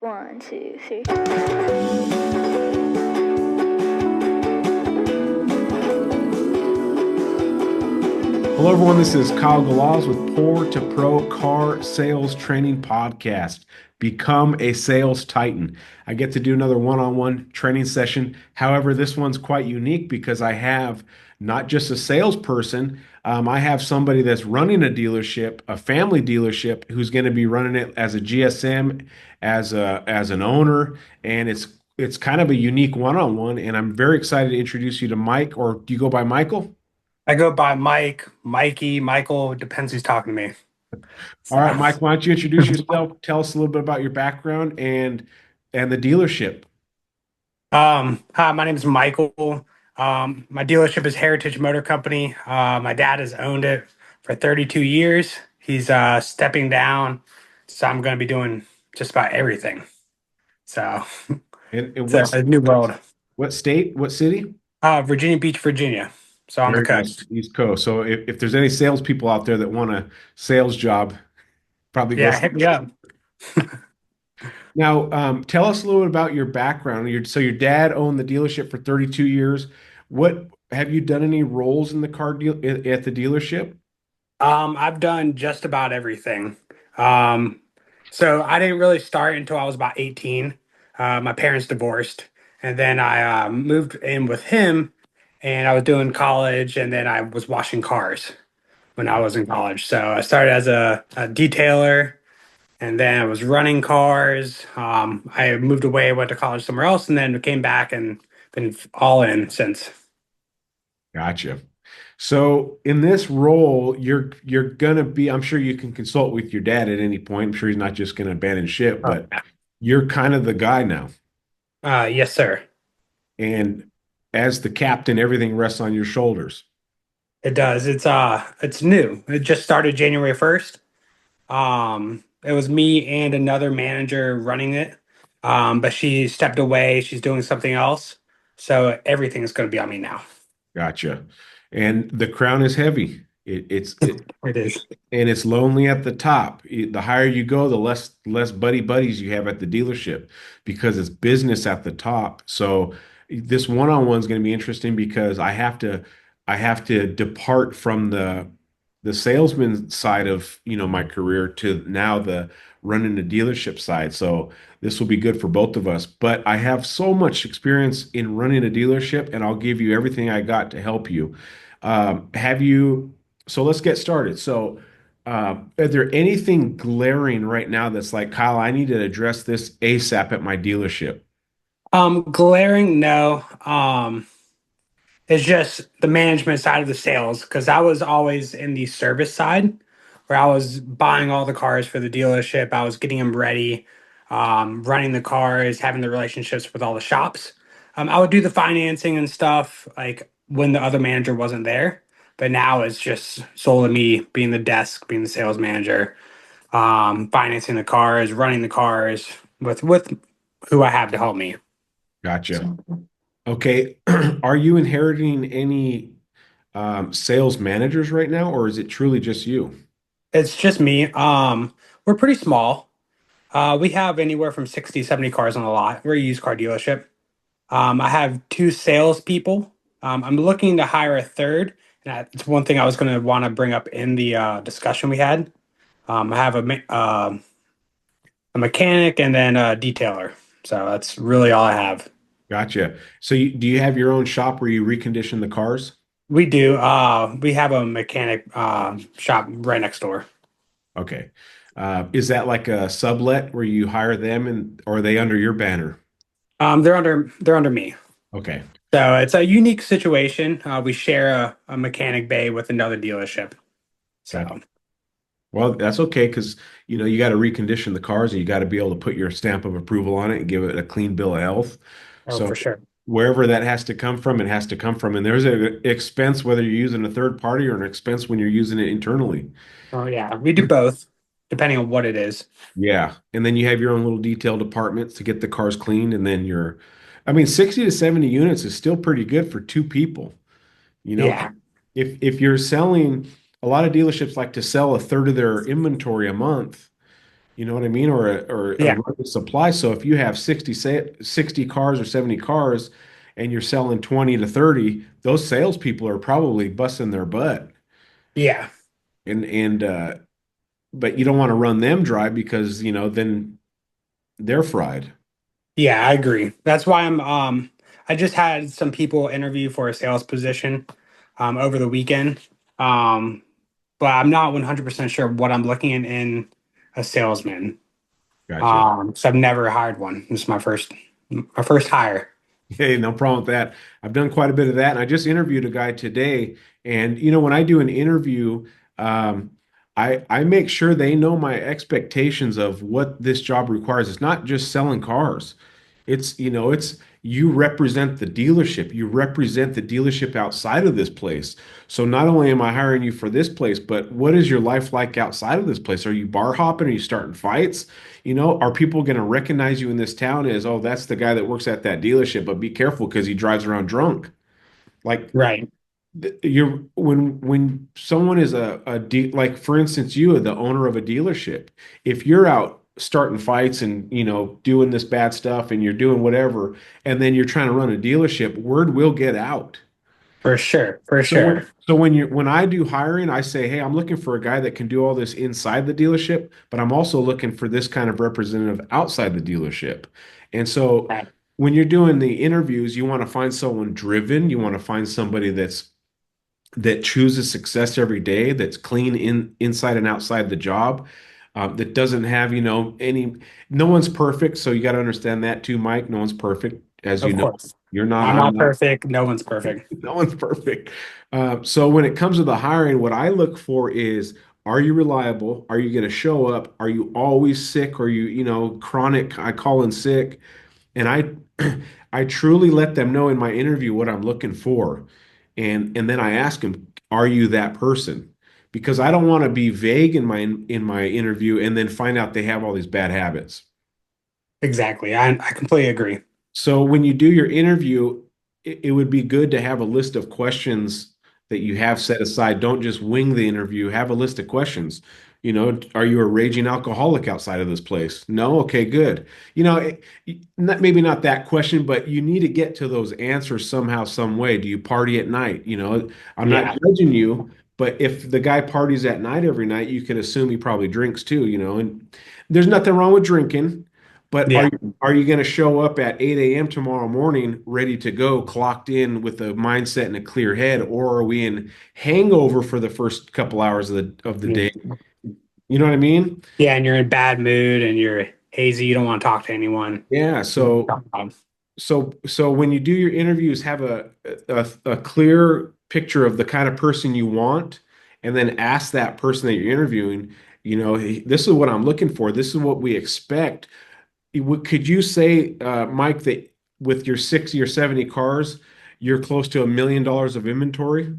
One, two, three. Hello, everyone. This is Kyle Galaz with Poor2Pro Car Sales Training Podcast. Become a sales titan. I get to do another one-on-one training session. However, this one's quite unique because I have not just a salesperson, I have somebody that's running a dealership, a family dealership, who's going to be running it as a GSM, as an owner, and it's kind of a unique one-on-one. And I'm very excited to introduce you to Mike, or do you go by Michael? I go by Mike, Mikey, Michael. Depends who's talking to me. All So, right, Mike, why don't you introduce yourself? Tell us a little bit about your background and the dealership. hi, my name is Michael. My dealership is Heritage Motor Company. My dad has owned it for 32 years. He's stepping down, so I'm going to be doing just about everything. So And it's a new world. what state, what city? Virginia Beach, Virginia. So on the Very nice, coast. East Coast. So if there's any salespeople out there that want a sales job, probably go. Yeah, hit me up. Now, tell us a little bit about your background. So your dad owned the dealership for 32 years. What have you done any roles in the car deal at the dealership? I've done just about everything. Um, so I didn't really start until I was about 18. My parents divorced, and then I moved in with him, and I was doing college, and then I was washing cars when I was in college. So I started as a detailer, and then I was running cars. I moved away, went to college somewhere else, and then came back and been all in since. Gotcha. So in this role, you're gonna be, I'm sure you can consult with your dad at any point. I'm sure he's not just gonna abandon ship, Oh, but yeah. you're kind of the guy now. Yes, sir. And as the captain, everything rests on your shoulders. It does. It's new. It just started January 1st. It was me and another manager running it. But she stepped away. She's doing something else. So everything is going to be on me now. Gotcha. And the crown is heavy. It is. And it's lonely at the top. The higher you go, the less buddies you have at the dealership because it's business at the top. So this one-on-one is going to be interesting because I have to depart from the salesman side of, my career to now the running the dealership side. So this will be good for both of us. But I have so much experience in running a dealership, and I'll give you everything I got to help you. Have you? So let's get started. So, are there anything glaring right now that's like, Kyle, I need to address this ASAP at my dealership? Glaring, no. It's just the management side of the sales because I was always in the service side where I was buying all the cars for the dealership. I was getting them ready, running the cars, having the relationships with all the shops. I would do the financing and stuff like when the other manager wasn't there. But now it's just solely me being the desk, being the sales manager, financing the cars, running the cars with who I have to help me. Gotcha. So Okay. Are you inheriting any sales managers right now, or is it truly just you? it's just me. We're pretty small. We have anywhere from 60, 70 cars on the lot. We're a used car dealership. I have two salespeople. I'm looking to hire a third. And that's one thing I was going to want to bring up in the discussion we had. I have a mechanic and then a detailer. So that's really all I have. Gotcha. So do you have your own shop where you recondition the cars? We do. We have a mechanic shop right next door. Okay. Is that like a sublet where you hire them, and or are they under your banner? They're under me. Okay. So it's a unique situation. We share a mechanic bay with another dealership. Gotcha. So Well, that's okay because you got to recondition the cars and you got to be able to put your stamp of approval on it and give it a clean bill of health. oh, So for sure. wherever that has to come from, it has to come from. And there's an expense whether you're using a third party or an expense when you're using it internally. Oh yeah, we do both, depending on what it is. Yeah. And then you have your own little detail departments to get the cars cleaned. And then I mean, 60 to 70 units is still pretty good for two people. You know, Yeah. if you're selling, a lot of dealerships like to sell a third of their inventory a month. You know what I mean? Or a Yeah. running supply. So if you have 60 cars or 70 cars and you're selling 20 to 30, those salespeople are probably busting their butt. Yeah. And but you don't want to run them dry because, then they're fried. Yeah, I agree. That's why I just had some people interview for a sales position over the weekend. Um but I'm not 100% sure what I'm looking in a salesman. Gotcha. So I've never hired one. This is my first hire. Hey, no problem with that. I've done quite a bit of that. And I just interviewed a guy today. And when I do an interview, um, I make sure they know my expectations of what this job requires. It's not just selling cars. It's you represent the dealership. You represent the dealership outside of this place. So not only am I hiring you for this place, but what is your life like outside of this place? Are you bar hopping? Are you starting fights? Are people going to recognize you in this town as, oh, that's the guy that works at that dealership, but be careful because he drives around drunk. Like Right. you're when someone is like for instance, you are the owner of a dealership. If you're out starting fights and doing this bad stuff and you're doing whatever, and then you're trying to run a dealership, word will get out. For sure. For So when sure. so when I do hiring, I say, hey, I'm looking for a guy that can do all this inside the dealership, but I'm also looking for this kind of representative outside the dealership. And so Right. when you're doing the interviews, you want to find someone driven, you want to find somebody that chooses success every day, that's clean inside and outside the job, that doesn't have, no one's perfect. So you got to understand that too, Mike. No one's perfect, as you Of know. course. You're not, I'm I'm not not. perfect. No one's perfect. No one's perfect. So when it comes to the hiring, what I look for is, are you reliable? Are you going to show up? Are you always sick? Are you, chronic? I call in sick. And I truly let them know in my interview what I'm looking for. And then I ask them, are you that person? Because I don't want to be vague in my interview and then find out they have all these bad habits. Exactly. I completely agree. So when you do your interview, it would be good to have a list of questions that you have set aside. Don't just wing the interview. Have a list of questions. Are you a raging alcoholic outside of this place? No? Okay, good. Maybe not that question, but you need to get to those answers somehow, some way. Do you party at night? I'm not Yeah. judging you, but if the guy parties at night every night, you could assume he probably drinks too, and there's nothing wrong with drinking. But are Yeah. are you going to show up at 8 a.m. tomorrow morning ready to go, clocked in with a mindset and a clear head, or are we in hangover for the first couple hours of the Yeah. day? You know what I mean? Yeah. And you're in bad mood and you're hazy. You don't want to talk to anyone. Yeah. So when you do your interviews, have a clear picture of the kind of person you want, and then ask that person that you're interviewing, "Hey, this is what I'm looking for. This is what we expect. Could you say, Mike, that with your 60 or 70 cars, you're close to $1 million of inventory?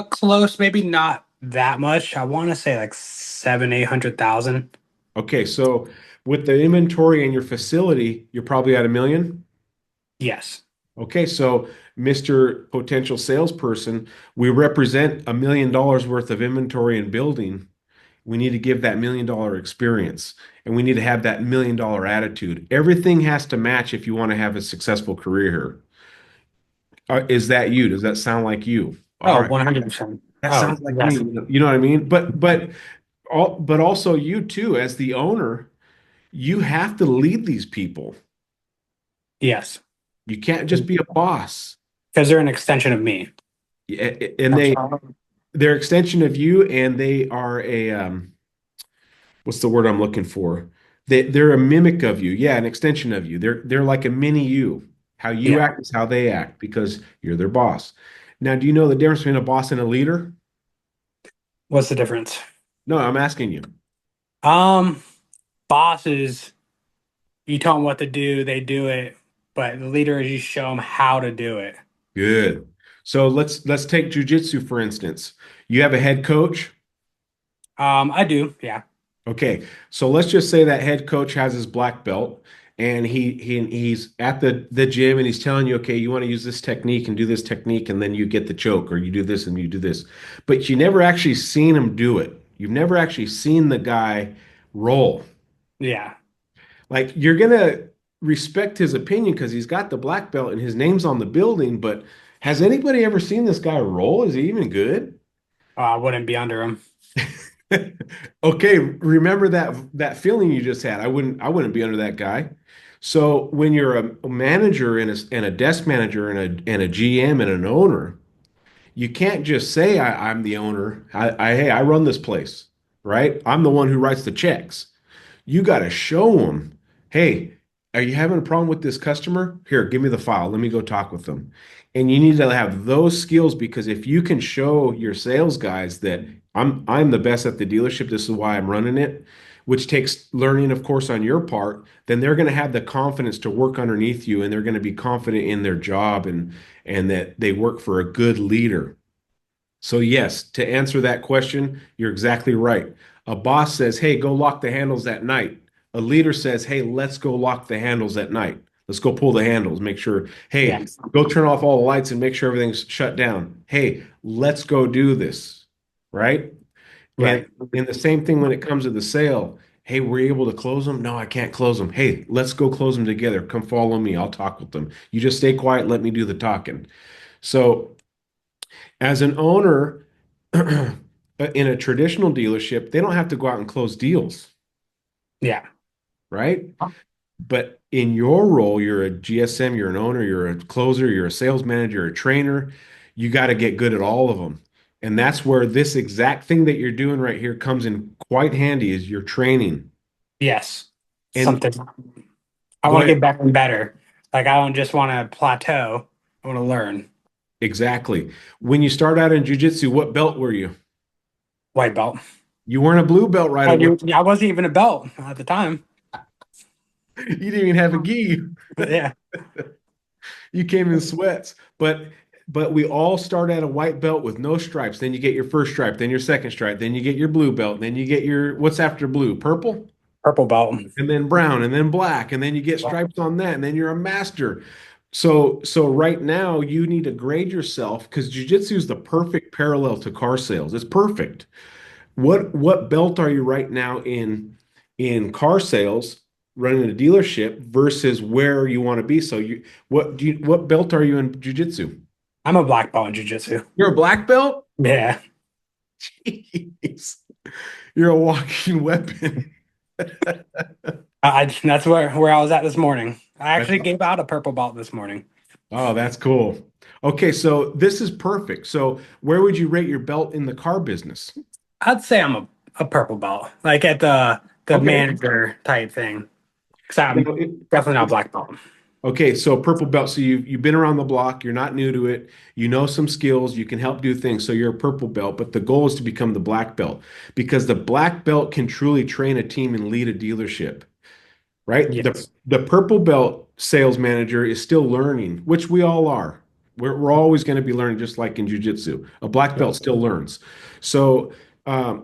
Close, maybe not that much. I want to say like 800,000. Okay, so with the inventory and your facility, you're probably at 1 million. Yes. Okay, so Mr. Potential Salesperson, we represent $1 million worth of inventory and building. We need to give that $1 million experience, and we need to have that $1 million attitude. Everything has to match if you want to have a successful career here. Is that you? Does that sound like you? All Oh, right. 100%. That Oh, sounds like me. yes. You know what I mean? But also you too, as the owner, you have to lead these people. Yes. You can't just be a boss. Because they're an extension of me. And they're extension of you, and they are what's the word I'm looking for? They're a mimic of you. Yeah, an extension of you. They're like a mini you. How you Yeah. act is how they act because you're their boss. Now, do you know the difference between a boss and a leader? What's the difference? No, I'm asking you. Um, Bosses, you tell them what to do, they do it. But the leader is you show them how to do it. Good. So let's take jujitsu for instance. You have a head coach. I do. Yeah. Okay. So let's just say that head coach has his black belt and he's at the gym and he's telling you, okay, you want to use this technique and do this technique, and then you get the choke, or you do this and you do this. But you never actually seen him do it. You've never actually seen the guy roll. Yeah. Like you're gonna respect his opinion because he's got the black belt and his name's on the building, but has anybody ever seen this guy roll? Is he even good? I wouldn't be under him. Okay, remember that feeling you just had. I wouldn't be under that guy. So when you're a manager and a desk manager and a GM and an owner, you can't just say I'm the owner. Hey, I run this place, right? I'm the one who writes the checks. You got to show them, hey, are you having a problem with this customer? Here, give me the file. Let me go talk with them. And you need to have those skills because if you can show your sales guys that I'm the best at the dealership, this is why I'm running it, which takes learning, of course, on your part, then they're going to have the confidence to work underneath you and they're going to be confident in their job and that they work for a good leader. So, yes, to answer that question, you're exactly right. A boss says, hey, go lock the handles at night. A leader says, hey, let's go lock the handles at night. Let's go pull the handles, make sure, hey, Yes. go turn off all the lights and make sure everything's shut down. Hey, let's go do this. Right. And Right. in the same thing when it comes to the sale, hey, were you able to close them? No, I can't close them. Hey, let's go close them together. Come follow me. I'll talk with them. You just stay quiet. Let me do the talking. So, as an owner in a traditional dealership, they don't have to go out and close deals, Yeah. right? But in your role, you're a GSM, you're an owner, you're a closer, you're a sales manager, a trainer. You got to get good at all of them. And that's where this exact thing that you're doing right here comes in quite handy is your training. Yes. And Something I go want to ahead. get better and better. Like I don't just want to plateau. I want to learn. Exactly. When you start out in jiu-jitsu, what belt were you? White belt. You weren't a blue belt right away. I wasn't even a belt at the time. You didn't even have a gi. Yeah. You came in sweats, but we all start at a white belt with no stripes. Then you get your first stripe, then your second stripe, then you get your blue belt, then you get your what's after blue? Purple, Purple belt. and then brown, and then black, and then you get stripes on that, and then you're a master. So right now you need to grade yourself because jiu-jitsu is the perfect parallel to car sales. It's perfect. What belt are you right now in car sales, running a dealership versus where you want to be? So what belt are you in jiu-jitsu? I'm a black belt in jiu-jitsu. You're a black belt? Yeah. Jeez. You're a walking weapon. That's where I was at this morning. I That's actually gave out a purple belt this morning. oh, that's cool. Okay, so this is perfect. So where would you rate your belt in the car business? I'd say I'm a purple belt, like at the Okay. manager type thing. Because I'm Now, definitely not black belt. okay, so purple belt. So you've been around the block. You're not new to it. You know some skills. You can help do things. So you're a purple belt. But the goal is to become the black belt because the black belt can truly train a team and lead a dealership, right? The Yes. the purple belt sales manager is still learning, which we all are. We're always going to be learning, just like in jujitsu. A black Yeah. belt still learns. So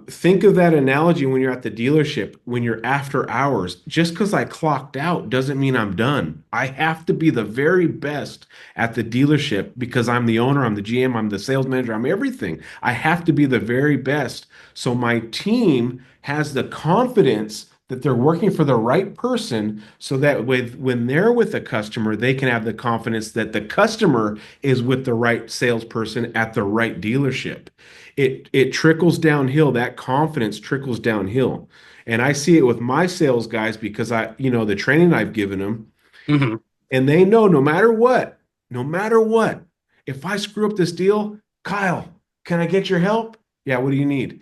think of that analogy when you're at the dealership, when you're after hours. Just because I clocked out doesn't mean I'm done. I have to be the very best at the dealership because I'm the owner, I'm the GM, I'm the sales manager, I'm everything. I have to be the very best. So my team has the confidence that they're working for the right person so that when they're with a customer, they can have the confidence that the customer is with the right salesperson at the right dealership. It trickles downhill. That confidence trickles downhill. And I see it with my sales guys because the training I've given them, Hmm. and they know no matter what, if I screw up this deal, Kyle, can I get your help? Yeah, what do you need?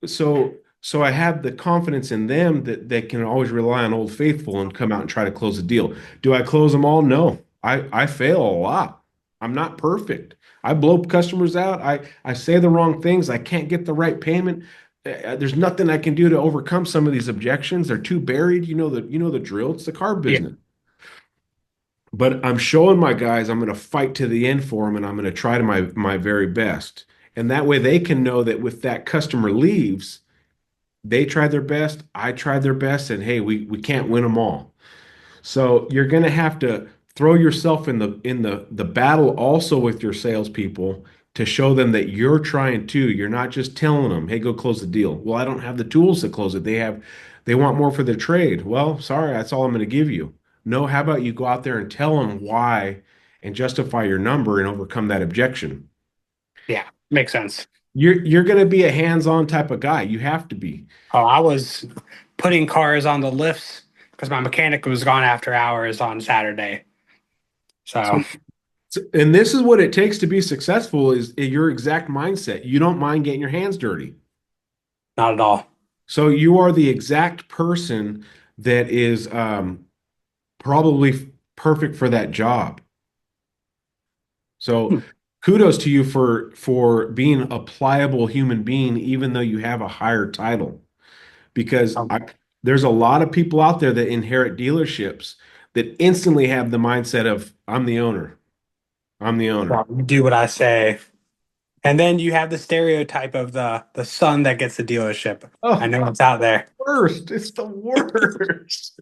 So I have the confidence in them that they can always rely on Old Faithful and come out and try to close a deal. Do I close them all? No. I fail a lot. I'm not perfect. I blow customers out. I say the wrong things. I can't get the right payment. There's nothing I can do to overcome some of these objections. They're too buried. You know the drill. It's the car Yeah. business. But I'm showing my guys I'm going to fight to the end for them, and I'm going to try to my very best. And that way they can know that if that customer leaves, they tried their best, I tried their best, and hey, we can't win them all. So you're going to have to throw yourself in the battle also with your salespeople to show them that you're trying too. You're not just telling them, "Hey, go close the deal." Well, I don't have the tools to close it. They have They want more for their trade. Well, sorry, that's all I'm going to give you. No, how about you go out there and tell them why and justify your number and overcome that objection. Yeah, makes sense. You're going to be a hands-on type of guy. You have to be. Oh, I was putting cars on the lifts because my mechanic was gone after hours on Saturday. So, So, and this is what it takes to be successful is your exact mindset. You don't mind getting your hands dirty. not at all. So you are the exact person that is probably perfect for that job. So Hmm. kudos to you for being a pliable human being, even though you have a higher title. Because Um, there's a lot of people out there that inherit dealerships that instantly have the mindset of I'm the owner. I'm the owner. well, you do what I say. And then you have the stereotype of the son that gets the dealership. I Oh, know it's out there. worst. It's the worst.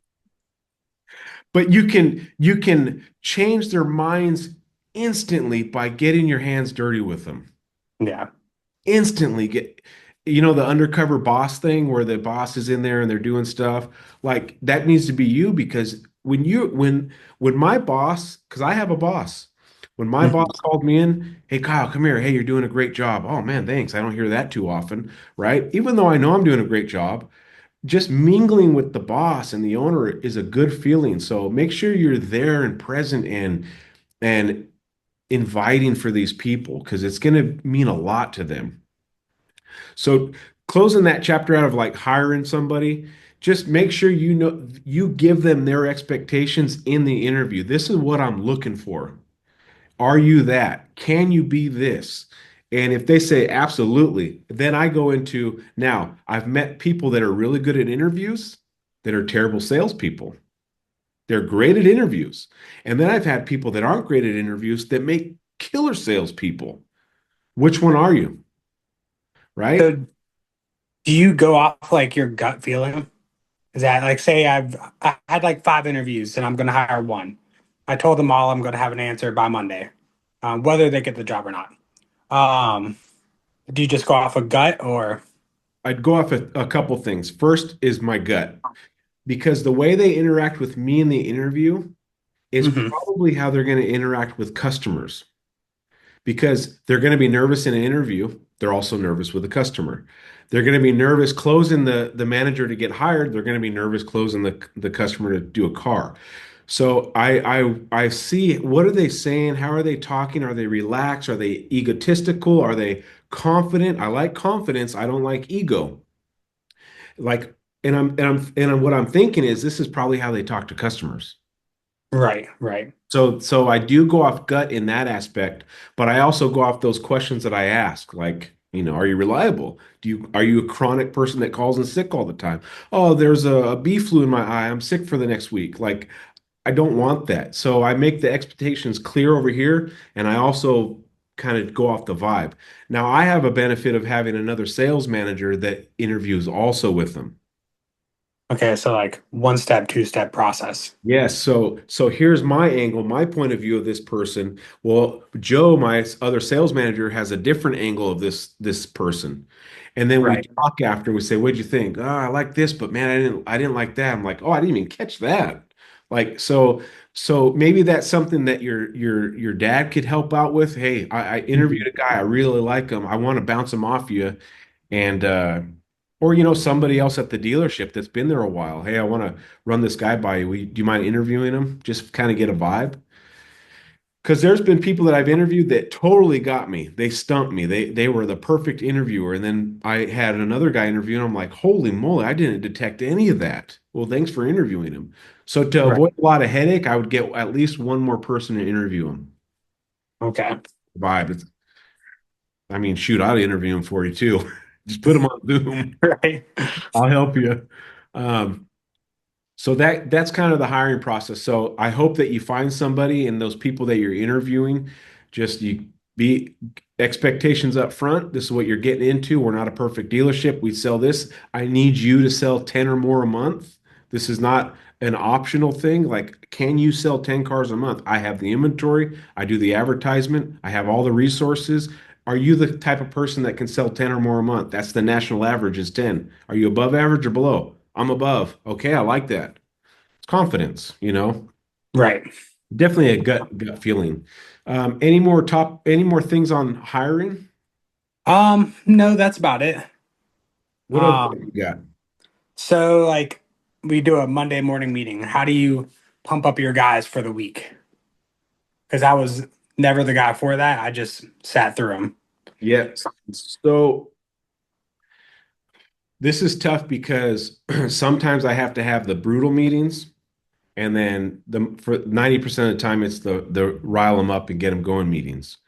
But you can change their minds instantly by getting your hands dirty with them. Yeah. Instantly get the undercover boss thing where the boss is in there and they're doing stuff like that needs to be you because when my boss because I have a boss when my boss Mhm. called me in, hey Kyle, come here, hey, you're doing a great job. Oh man, thanks. I don't hear that too often, right? Even though I know I'm doing a great job, just mingling with the boss and the owner is a good feeling. So make sure you're there and present and inviting for these people because it's going to mean a lot to them. So closing that chapter out of like hiring somebody, just make sure you give them their expectations in the interview. This is what I'm looking for. Are you that? Can you be this? And if they say absolutely, then I go into now, I've met people that are really good at interviews that are terrible salespeople. They're great at interviews. And then I've had people that aren't great at interviews that make killer salespeople. Which one are you? So Right? do you go off like your gut feeling? Is that like say I had like 5 interviews and I'm gonna hire one. I told them all I'm gonna have an answer by Monday, whether they get the job or not. Um, do you just go off a gut or I'd go off a couple things. First is my gut, because the way they interact with me in the interview is Mhm. probably how they're going to interact with customers. Because they're going to be nervous in an interview. They're also nervous with a customer. They're going to be nervous closing the manager to get hired. They're going to be nervous closing the customer to do a car. So I see what are they saying? How are they talking? Are they relaxed? Are they egotistical? Are they confident? I like confidence. I don't like ego. Like, what I'm thinking is this is probably how they talk to customers. Right, right. So I do go off gut in that aspect, but I also go off those questions that I ask, like, are you reliable? Are you a chronic person that calls in sick all the time? Oh, there's a bee flu in my eye. I'm sick for the next week. Like, I don't want that. So I make the expectations clear over here, and I also kind of go off the vibe. Now, I have a benefit of having another sales manager that interviews also with them. Okay, so like 1 step, 2 step process. Yes, so here's my angle, my point of view of this person. Well, Joe, my other sales manager, has a different angle of this person. And then we Right. talk after, we say, "What'd you think?" "Oh, I like this, but man, I didn't like that." I'm like, "Oh, I didn't even catch that." Like so maybe that's something that your dad could help out with. Hey, I interviewed Mhm. a guy, I really like him. I want to bounce him off you. And or somebody else at the dealership that's been there a while. Hey, I want to run this guy by you. Do you mind interviewing him? Just kind of get a vibe. Because there's been people that I've interviewed that totally got me. They stumped me. They were the perfect interviewer. And then I had another guy interview, and I'm like, holy moly, I didn't detect any of that. Well, thanks for interviewing him. So to Right. avoid a lot of headache, I would get at least one more person to interview him. Okay. Vibe. I mean, shoot, I'd interview him for you too. Just put him on Zoom. Right. I'll help you. Um, So that's kind of the hiring process. So I hope that you find somebody and those people that you're interviewing, just you be expectations up front. This is what you're getting into. We're not a perfect dealership. We sell this. I need you to sell 10 or more a month. This is not an optional thing. Like, can you sell 10 cars a month? I have the inventory. I do the advertisement. I have all the resources. Are you the type of person that can sell 10 or more a month? That's the national average is 10. Are you above average or below? I'm above. Okay, I like that. It's confidence, you know. Right. Definitely a gut feeling. Any more things on hiring? No, that's about it. What else have Um, you got? so like we do a Monday morning meeting. How do you pump up your guys for the week? Because I was never the guy for that. I just sat through them. Yeah. So this is tough because sometimes I have to have the brutal meetings, and then the for 90% of the time it's the rile them up and get them going meetings.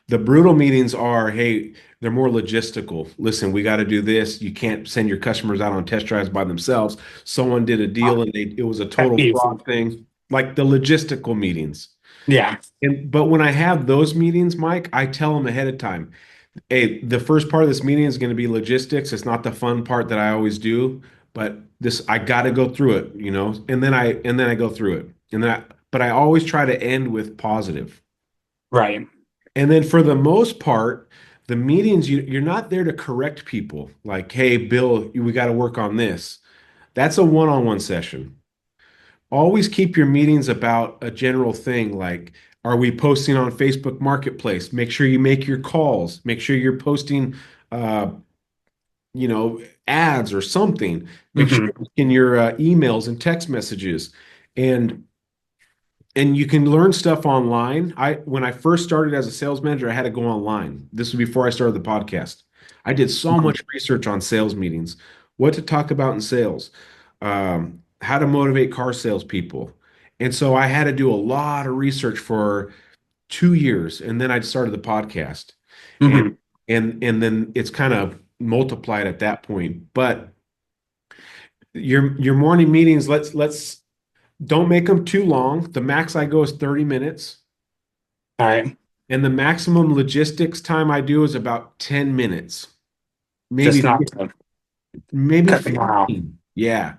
The brutal meetings are, hey, they're more logistical. Listen, we got to do this. You can't send your customers out on test drives by themselves. Someone did a deal and it was a Pet total peeve. fraud thing, like the logistical meetings. Yeah. But when I have those meetings, Mike, I tell them ahead of time, hey, the first part of this meeting is going to be logistics. It's not the fun part that I always do, but this I got to go through it, you know. And then I go through it. But I always try to end with positive. Right. And then for the most part, the meetings you're not there to correct people. Like, hey, Bill, we got to work on this. That's a one-on-one session. Always keep your meetings about a general thing like, are we posting on Facebook Marketplace? Make sure you make your calls. Make sure you're posting, uh, ads or something. Make sure Hmm. in your emails and text messages, and you can learn stuff online. When I first started as a sales manager, I had to go online. This was before I started the podcast. I did so much research on sales meetings, what to talk about in sales, how to motivate car salespeople. And so I had to do a lot of research for 2 years, and then I started the podcast. And Hmm. and then it's kind of multiplied at that point. But your morning meetings, let's don't make them too long. The max I go is 30 minutes. All right. And the maximum logistics time I do is about 10 minutes, Just maybe not to maybe cut them out. 15. Yeah.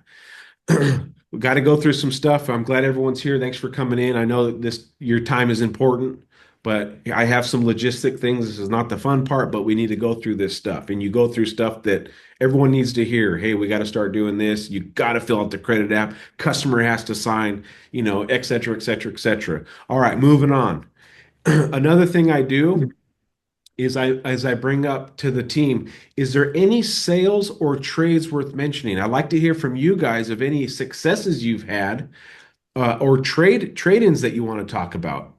We got to go through some stuff. I'm glad everyone's here. Thanks for coming in. I know that this your time is important, but I have some logistic things. This is not the fun part, but we need to go through this stuff. And you go through stuff that everyone needs to hear. Hey, we got to start doing this. You got to fill out the credit app. Customer has to sign, et cetera, et cetera, et cetera. All right, moving on. Another thing I do is as I bring up to the team, is there any sales or trades worth mentioning? I'd like to hear from you guys of any successes you've had, or trade-ins that you want to talk about.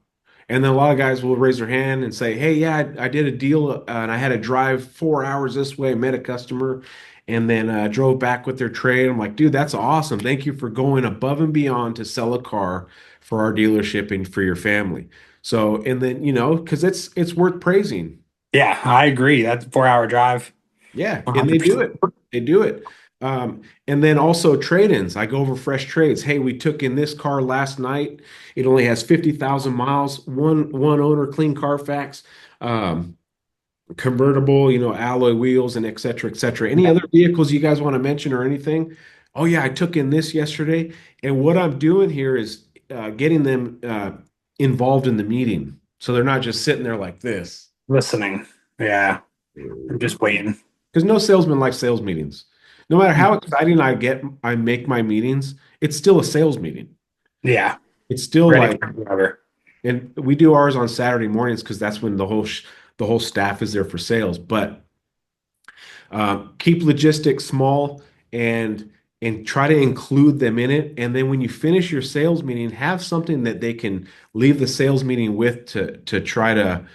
And then a lot of guys will raise their hand and say, hey, yeah, I did a deal, and I had to drive 4 hours this way, met a customer, and then drove back with their trade. I'm like, dude, that's awesome. Thank you for going above and beyond to sell a car for our dealership and for your family. So, and then, because it's worth praising. Yeah, I agree. That's a 4 hour drive. Yeah, and they do 100%. it. They do it. And then also trade-ins. I go over fresh trades. Hey, we took in this car last night. It only has 50,000 miles, one owner, clean Carfax, um, convertible, alloy wheels, and et cetera, et cetera. Any other vehicles you guys want to mention or anything? Oh yeah, I took in this yesterday. And what I'm doing here is getting them involved in the meeting. So they're not just sitting there like this. Listening. Yeah. I'm just waiting. Because no salesman likes sales meetings. No matter how exciting I make my meetings, it's still a sales meeting. Yeah. It's still Ready like, for whoever. and we do ours on Saturday mornings because that's when the whole staff is there for sales. But keep logistics small and try to include them in it. And then when you finish your sales meeting, have something that they can leave the sales meeting with to try to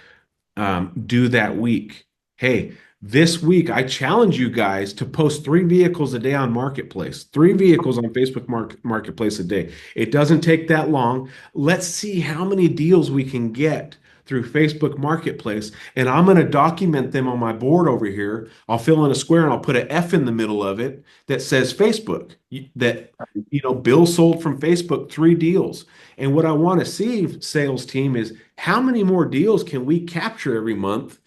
do that week. Hey, this week I challenge you guys to post 3 vehicles a day on Marketplace, 3 vehicles on Facebook Marketplace a day. It doesn't take that long. Let's see how many deals we can get through Facebook Marketplace. And I'm going to document them on my board over here. I'll fill in a square and I'll put an F in the middle of it that says Facebook. That, Bill sold from Facebook 3 deals. And what I want to see, sales team, is how many more deals can we capture every month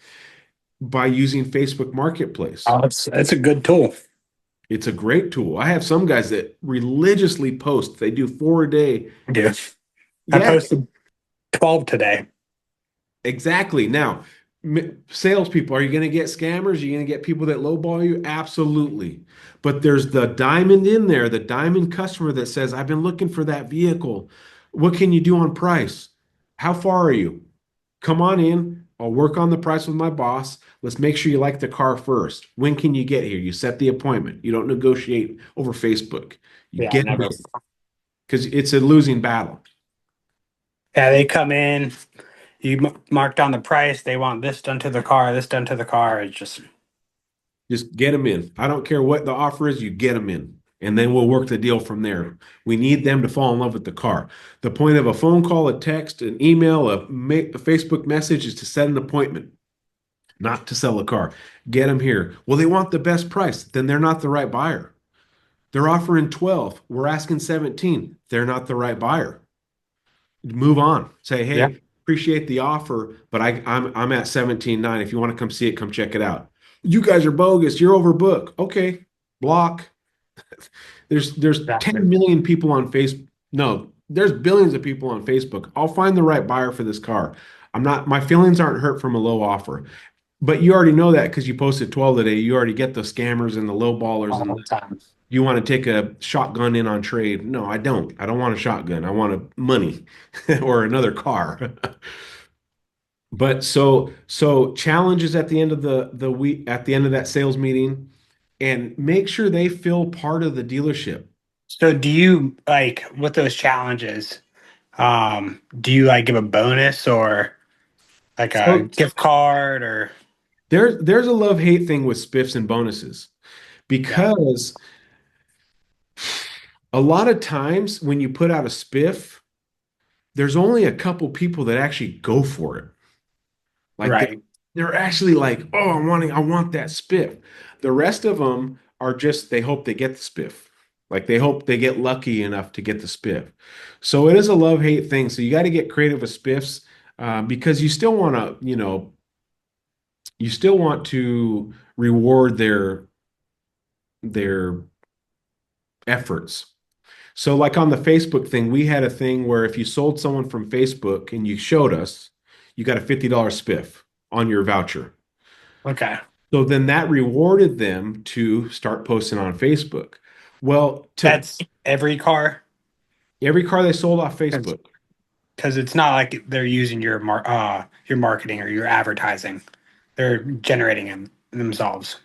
by using Facebook Marketplace? Oh, it's a good tool. It's a great tool. I have some guys that religiously post. They do 4 a day. I do. I Yeah, posted 12 today. exactly. Now, salespeople, are you going to get scammers? Are you going to get people that lowball you? Absolutely. But there's the diamond in there, the diamond customer that says, I've been looking for that vehicle. What can you do on price? How far are you? Come on in. I'll work on the price with my boss. Let's make sure you like the car first. When can you get here? You set the appointment. You don't negotiate over Facebook. You Yeah, get them never. in because it's a losing battle. Yeah, they come in, mark down the price, they want this done to the car, this done to the car. It's just, Just get them in. I don't care what the offer is, you get them in. And then we'll work the deal from there. We need them to fall in love with the car. The point of a phone call, a text, an email, a Facebook message is to set an appointment, not to sell a car. Get them here. Well, they want the best price. Then they're not the right buyer. They're offering 12. We're asking 17. They're not the right buyer. Move on. Say, yeah, hey, appreciate the offer, but I'm at 17.9. If you want to come see it, come check it out. You guys are bogus. You're overbooked. Okay, block. There's exactly. 10 million people on Facebook. No, there's billions of people on Facebook. I'll find the right buyer for this car. I'm not, my feelings aren't hurt from a low offer. But you already know that because you posted 12 today. You already get the scammers and the low ballers All and the time. you want to take a shotgun in on trade. No, I don't. I don't want a shotgun. I want money or another car. But so challenges at the end of the week, at the end of that sales meeting, and make sure they feel part of the dealership. So do you like with those challenges, do you like give a bonus or like a So gift card or there's a love-hate thing with spiffs and bonuses yeah, because a lot of times when you put out a spiff, there's only a couple people that actually go for it. Like right. they're actually like, oh, I want that spiff. The rest of them are just they hope they get the spiff. Like they hope they get lucky enough to get the spiff. So it is a love-hate thing. So you got to get creative with spiffs because you still want to, you still want to reward their efforts. So like on the Facebook thing, we had a thing where if you sold someone from Facebook and you showed us, you got a $50 spiff on your voucher. Okay. So then that rewarded them to start posting on Facebook. Well, to That's every car every car they sold off Facebook. because it's not like they're using your marketing or your advertising. They're generating them themselves.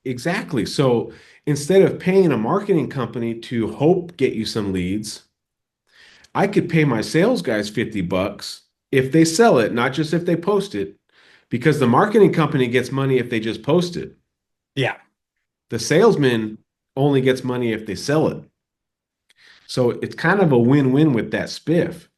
Exactly. So instead of paying a marketing company to hope get you some leads, I could pay my sales guys 50 bucks if they sell it, not just if they post it, because the marketing company gets money if they just post it. Yeah. The salesman only gets money if they sell it. So it's kind of a win-win with that spiff.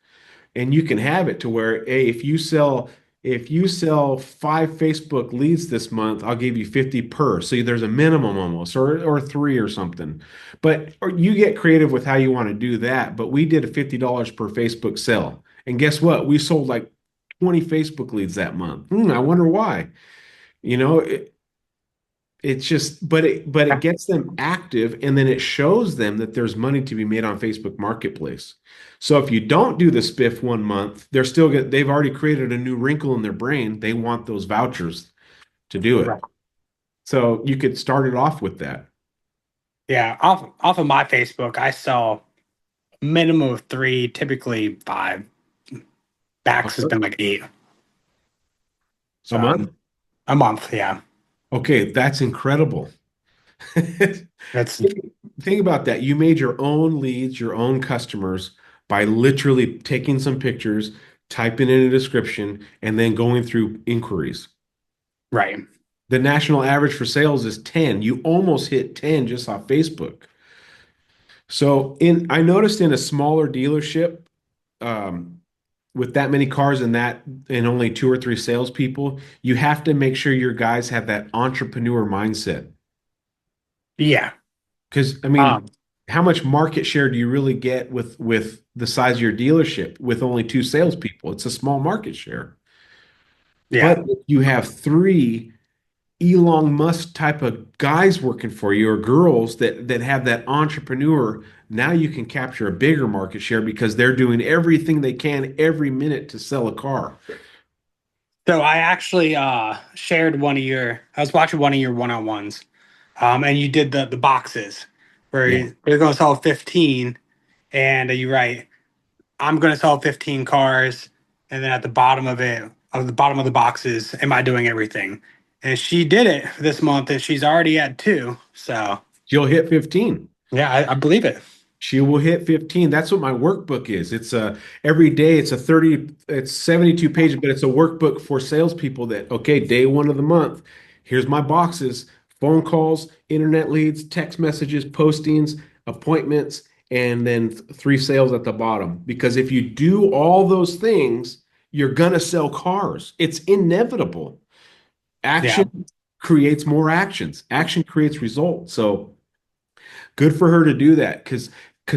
And you can have it to where, hey, if you sell 5 Facebook leads this month, I'll give you 50 per. So there's a minimum almost, or three or something. But or you get creative with how you want to do that. But we did a $50 per Facebook sell. And guess what? We sold like 20 Facebook leads that month. I wonder why. You know, it's just, but it gets them active and then it shows them that there's money to be made on Facebook Marketplace. So if you don't do the spiff one month, they've already created a new wrinkle in their brain. They want those vouchers to do Right. it. So you could start it off with that. Yeah. Off of my Facebook, I sell minimum of three, typically five. Max has been like eight. A So month? a month. Yeah. Okay, that's incredible. That's Think about that. You made your own leads, your own customers by literally taking some pictures, typing in a description, and then going through inquiries. right. The national average for sales is 10. You almost hit 10 just off Facebook. So I noticed in a smaller dealership, um, with that many cars and only two or three salespeople, you have to make sure your guys have that entrepreneur mindset. Yeah. Because I mean, Um, how much market share do you really get with the size of your dealership with only two salespeople? It's a small market share. But yeah. if you have three Elon Musk type of guys working for you or girls that have that entrepreneur, now you can capture a bigger market share because they're doing everything they can every minute to sell a car. So I actually shared one of your. I was watching one of your one-on-ones, and you did the boxes where Yeah. you're going to sell 15, and you write, "I'm going to sell 15 cars," and then at the bottom of it, of the bottom of the boxes, "Am I doing everything?" And she did it this month, and she's already at two. So She'll hit 15. yeah, I believe it. She will hit 15. That's what my workbook is. It's a every day it's a 30, it's 72 pages, but it's a workbook for salespeople that, okay, day one of the month, here's my boxes, phone calls, internet leads, text messages, postings, appointments, and then three sales at the bottom. Because if you do all those things, you're gonna sell cars. It's inevitable. Yeah, Action creates more actions. Action creates results. So good for her to do that because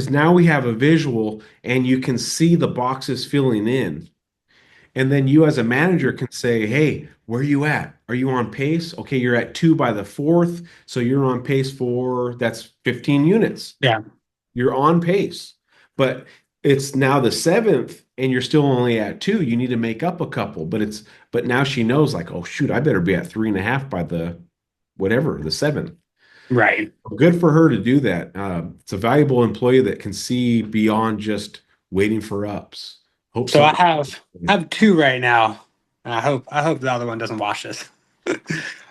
now we have a visual and you can see the boxes filling in. And then you as a manager can say, hey, where are you at? Are you on pace? Okay, you're at two by the fourth. So you're on pace for that's 15 units. yeah, You're on pace. But it's now the seventh and you're still only at two. You need to make up a couple. But now she knows like, oh shoot, I better be at 3.5 by the whatever, the seventh. right. Good for her to do that. It's a valuable employee that can see beyond just waiting for ups. Hope So something. I have two right now, and I hope the other one doesn't watch this.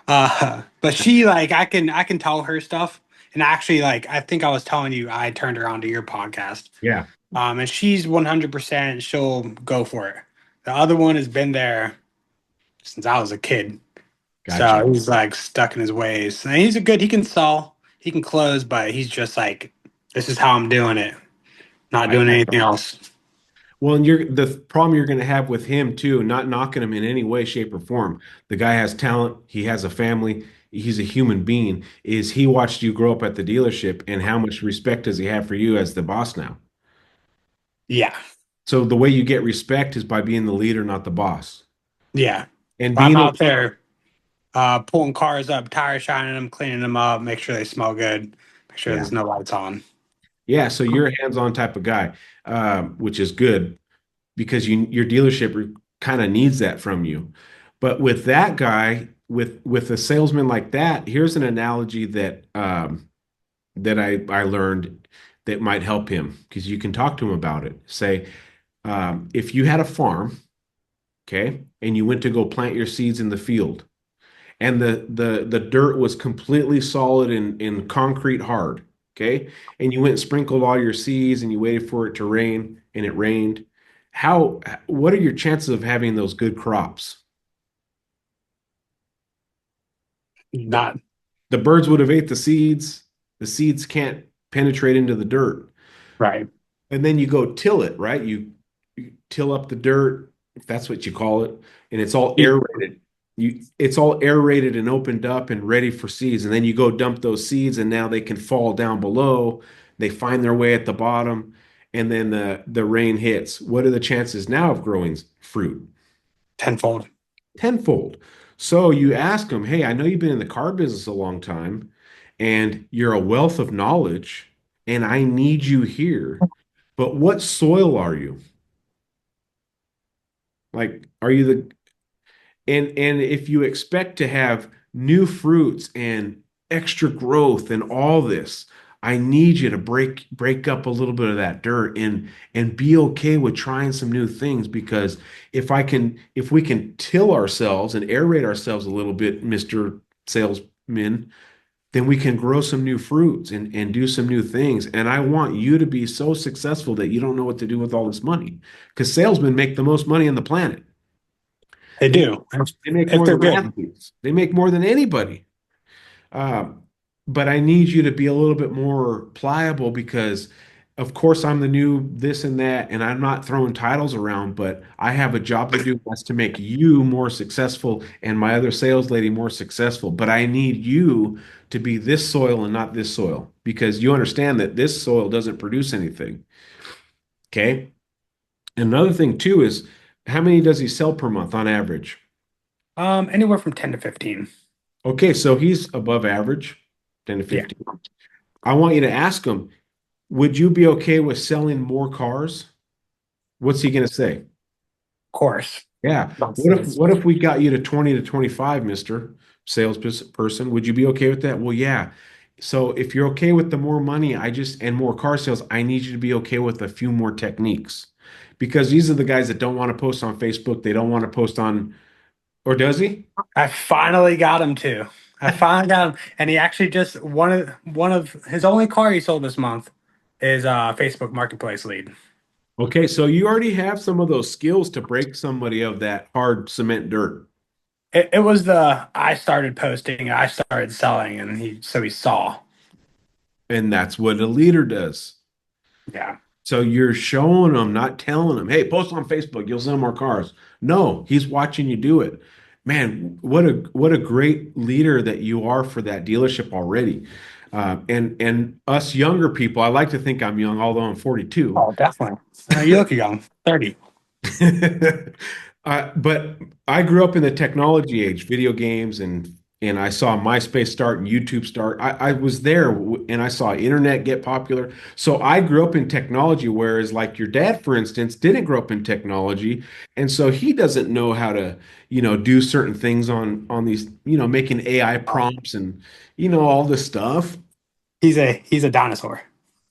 But she like I can tell her stuff, and actually like I think I was telling you I turned her on to your podcast. Yeah, And she's 100%. She'll go for it. The other one has been there since I was a kid, gotcha. so he's like stuck in his ways. And he's a good. He can sell, he can close, but he's just like, this is how I'm doing it, not I doing anything else. well, and you're the problem you're going to have with him too, not knocking him in any way, shape, or form. The guy has talent. He has a family. He's a human being. Is he watched you grow up at the dealership, and how much respect does he have for you as the boss now? Yeah, So the way you get respect is by being the leader, not the boss, yeah. and I'm being out there pulling cars up, tire shining them, cleaning them up, make sure they smell good, make sure yeah. there's no lights on. Yeah, so you're a hands-on type of guy, which is good because your dealership kind of needs that from you. But with that guy, with a salesman like that, here's an analogy that I learned that might help him because you can talk to him about it. Say, if you had a farm, okay, and you went to go plant your seeds in the field, and the dirt was completely solid and concrete hard. Okay. And you went and sprinkled all your seeds and you waited for it to rain and it rained. What are your chances of having those good crops? The, Not the birds would have ate the seeds. The seeds can't penetrate into the dirt. right. And then you go till it, right? You till up the dirt, if that's what you call it, and it's all Yeah, aerated. It's all aerated and opened up and ready for seeds. And then you go dump those seeds, and now they can fall down below. They find their way at the bottom, and then the rain hits. What are the chances now of growing fruit? tenfold. Tenfold. So you ask them, hey, I know you've been in the car business a long time, and you're a wealth of knowledge, and I need you here. But what soil are you? Like, are you the and if you expect to have new fruits and extra growth and all this, I need you to break up a little bit of that dirt and be okay with trying some new things because if we can till ourselves and aerate ourselves a little bit, Mr. Salesman, then we can grow some new fruits and do some new things. And I want you to be so successful that you don't know what to do with all this money. Because salesmen make the most money on the planet. They They, do they make if more they're than good. athletes. They make more than anybody. Um, but I need you to be a little bit more pliable because, of course, I'm the new this and that, and I'm not throwing titles around, but I have a job to do that's to make you more successful and my other sales lady more successful. But I need you to be this soil and not this soil because you understand that this soil doesn't produce anything. Okay. Another thing, too, is how many does he sell per month on average? Anywhere from 10 to 15. Okay, so he's above average, 10 to Yeah, 15. I want you to ask him, would you be okay with selling more cars? What's he going to say? of course. Yeah. What if we got you to 20 to 25, Mr. Salesperson? Would you be okay with that? Well, yeah. So if you're okay with the more money, and more car sales, I need you to be okay with a few more techniques. Because these are the guys that don't want to post on Facebook. They don't want to post on, or does he? I finally got him too. I finally got him, and he actually just one of his only car he sold this month is Facebook Marketplace lead. Okay, so you already have some of those skills to break somebody of that hard cement dirt. It was the I started posting, I started selling, and he saw. And that's what a leader does. Yeah, So you're showing them, not telling them, hey, post on Facebook, you'll sell more cars. No, he's watching you do it. Man, what a great leader that you are for that dealership already. And us younger people, I like to think I'm young, although I'm 42. oh, definitely. You look young, 30. But I grew up in the technology age, video games, and I saw MySpace start and YouTube start. I was there and I saw internet get popular. So I grew up in technology, whereas like your dad, for instance, didn't grow up in technology, and so he doesn't know how to, do certain things on these, making AI Oh, prompts and all this stuff. he's a dinosaur.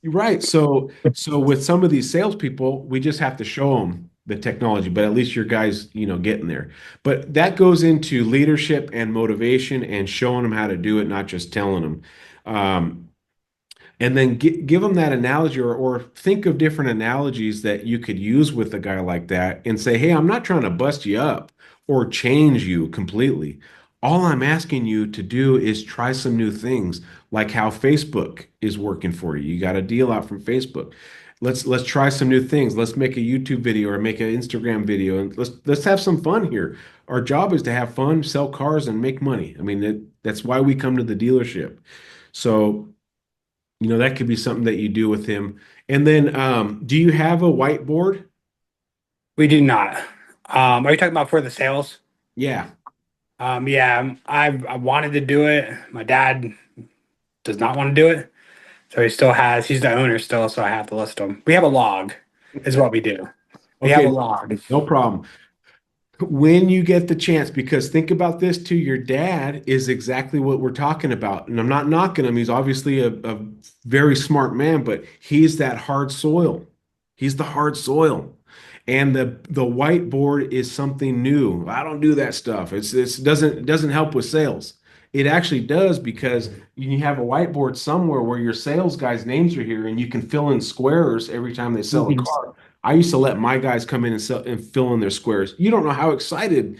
Right. So with some of these salespeople, we just have to show them the technology, but at least your guys, getting there. But that goes into leadership and motivation and showing them how to do it, not just telling them. Um, and then give them that analogy or think of different analogies that you could use with a guy like that and say, hey, I'm not trying to bust you up or change you completely. All I'm asking you to do is try some new things, like how Facebook is working for you. You got a deal out from Facebook. Let's try some new things. Let's make a YouTube video or make an Instagram video and let's have some fun here. Our job is to have fun, sell cars, and make money. I mean, that's why we come to the dealership. So that could be something that you do with him. And then, do you have a whiteboard? We do not. Are you talking about for the sales? Yeah. Yeah, I wanted to do it. My dad does not want to do it, so he's the owner still, so I have to list him. We have a log, is what we do. We have a Okay, log. no problem. When you get the chance, because think about this too, your dad is exactly what we're talking about. And I'm not knocking him. He's obviously a very smart man, but he's that hard soil. He's the hard soil. And the whiteboard is something new. I don't do that stuff. It doesn't help with sales. It actually does because you have a whiteboard somewhere where your sales guys' names are here and you can fill in squares every time they sell a Mhm. car. I used to let my guys come in and fill in their squares. You don't know how excited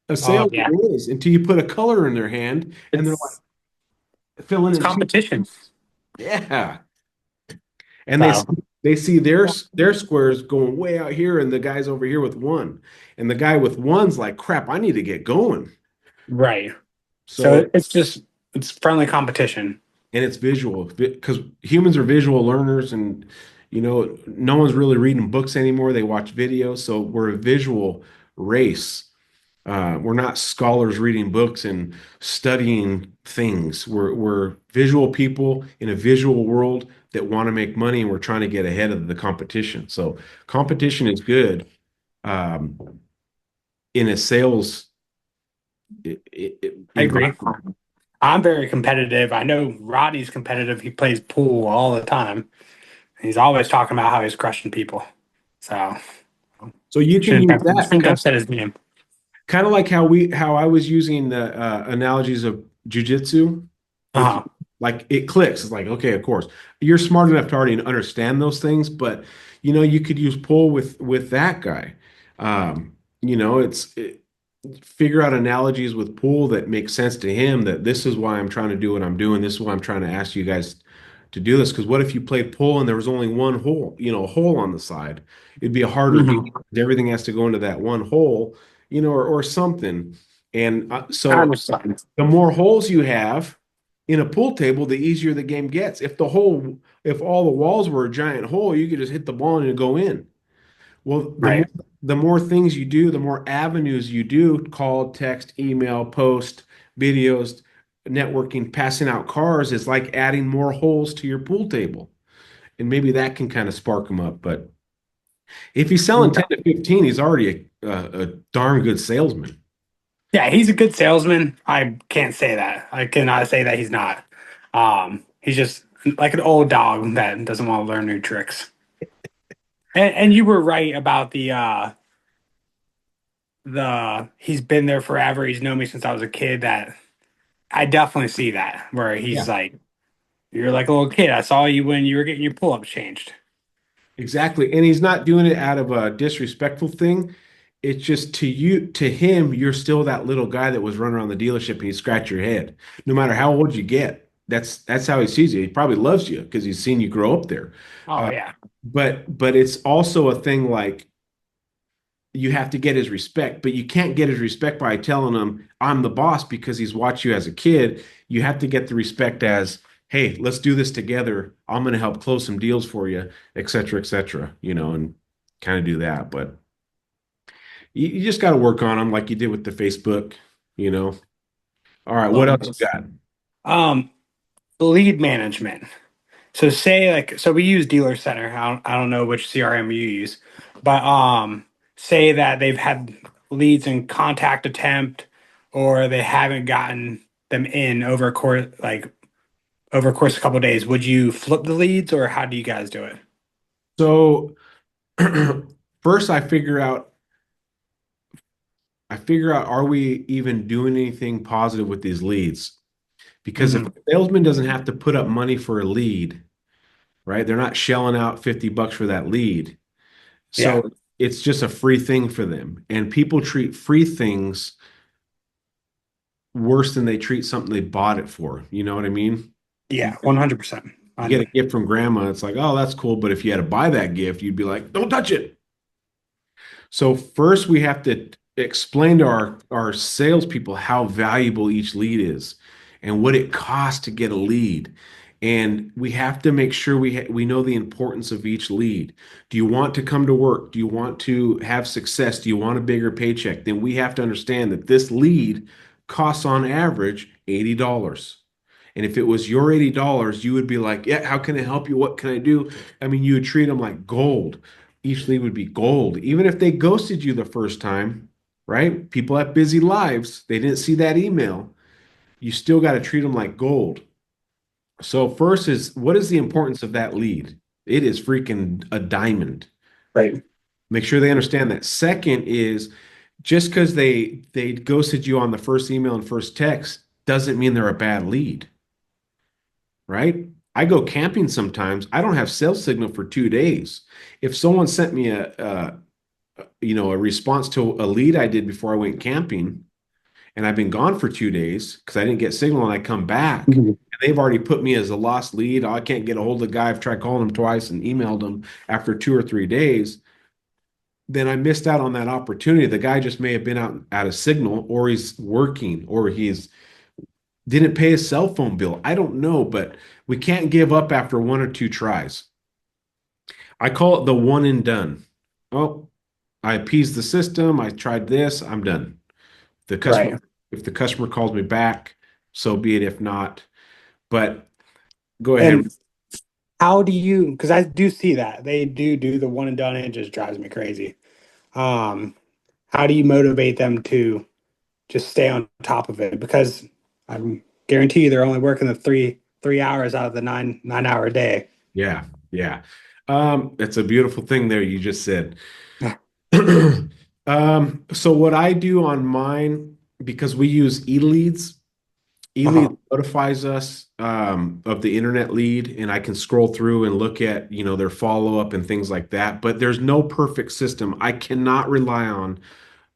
a Oh salesman yeah, is until you put a color in their hand and they're it's like filling it's in two. competition. Yeah. And So they see their squares going way out here and the guy's over here with one. And the guy with one's like, crap, I need to get going. right. So So it's friendly competition. and it's visual because humans are visual learners and no one's really reading books anymore. They watch videos. So we're a visual race. We're not scholars reading books and studying things. We're visual people in a visual world that want to make money, and we're trying to get ahead of the competition. So competition is good um, in a sales I agree. environment. I'm very competitive. I know Rodney's competitive. He plays pool all the time. He's always talking about how he's crushing people. So So you can use that shouldn't upset his name. kind of like how I was using the analogies of jujitsu. If you Uh-huh. like it clicks, it's like, okay, of course. You're smart enough to already understand those things, but you could use pull with that guy. Figure out analogies with pool that make sense to him that this is why I'm trying to do what I'm doing. This is why I'm trying to ask you guys to do this. Because what if you played pool and there was only one hole, a hole on the side? It'd be a harder game. Mhm. Everything has to go into that one hole, or something. And I so understand. the more holes you have in a pool table, the easier the game gets. If all the walls were a giant hole, you could just hit the ball and it'd go in. Well, Right. the more things you do, the more avenues you do, call, text, email, post, videos, networking, passing out cars is like adding more holes to your pool table. And maybe that can kind of spark them up. But If he's selling 10 No. to 15, he's already a darn good salesman. Yeah, he's a good salesman. I can't say that. I cannot say that he's not. He's just like an old dog that doesn't want to learn new tricks. And you were right about the he's been there forever. He's known me since I was a kid. That I definitely see that where he's Yeah. like, you're like a little kid. I saw you when you were getting your pull-ups changed. Exactly. And he's not doing it out of a disrespectful thing. It's just to you, to him, you're still that little guy that was running around the dealership and you scratch your head. No matter how old you get, that's how he sees you. He probably loves you because he's seen you grow up there. Oh Uh, yeah. but it's also a thing like you have to get his respect, but you can't get his respect by telling him I'm the boss because he's watched you as a kid. You have to get the respect as, hey, let's do this together. I'm going to help close some deals for you, et cetera, and kind of do that. But you just got to work on them like you did with the Facebook, you know. All right, what else you got? Um, lead management. So say like so we use Dealer Center. I don't know which CRM you use, but say that they've had leads in contact attempt or they haven't gotten them in over a course over a course of a couple of days. Would you flip the leads or how do you guys do it? So first I figure out are we even doing anything positive with these leads? Because if Hmm. a salesman doesn't have to put up money for a lead, right? They're not shelling out $50 for that lead. Yeah. So it's just a free thing for them. And people treat free things worse than they treat something they bought it for. You know what I mean? Yeah, 100%. You I get know. a gift from grandma, it's like, oh, that's cool. But if you had to buy that gift, you'd be like, don't touch it. So first we have to explain to our salespeople how valuable each lead is and what it costs to get a lead. And we have to make sure we know the importance of each lead. Do you want to come to work? Do you want to have success? Do you want a bigger paycheck? Then we have to understand that this lead costs on average $80. And if it was your $80, you would be like, yeah, how can I help you? What can I do? I mean, you would treat them like gold. Each lead would be gold. Even if they ghosted you the first time, right? People have busy lives. They didn't see that email. You still got to treat them like gold. So first is what is the importance of that lead? It is freaking a diamond. Right. Make sure they understand that. Second is just because they ghosted you on the first email and first text doesn't mean they're a bad lead, right? I go camping sometimes. I don't have cell signal for 2 days. If someone sent me a response to a lead I did before I went camping, and I've been gone for 2 days because I didn't get signal and I come back, Mhm. and they've already put me as a lost lead. Oh, I can't get a hold of the guy. I've tried calling him twice and emailed him after 2 or 3 days. Then I missed out on that opportunity. The guy just may have been out of signal, or he's working, or he's didn't pay his cell phone bill. I don't know, but we can't give up after one or two tries. I call it the one and done. Oh, I appeased the system. I tried this. I'm done. The customer, Right. if the customer calls me back, so be it. If not, but go ahead. And how do you, because I do see that they do the one and done and it just drives me crazy. Um, how do you motivate them to just stay on top of it? Because I guarantee you they're only working the three hours out of the nine hour day. Yeah, yeah. It's a beautiful thing there you just said. So what I do on mine, because we use eLeads, eLeads Uh-huh. notifies us of the internet lead, and I can scroll through and look at, their follow-up and things like that. But there's no perfect system. I cannot rely on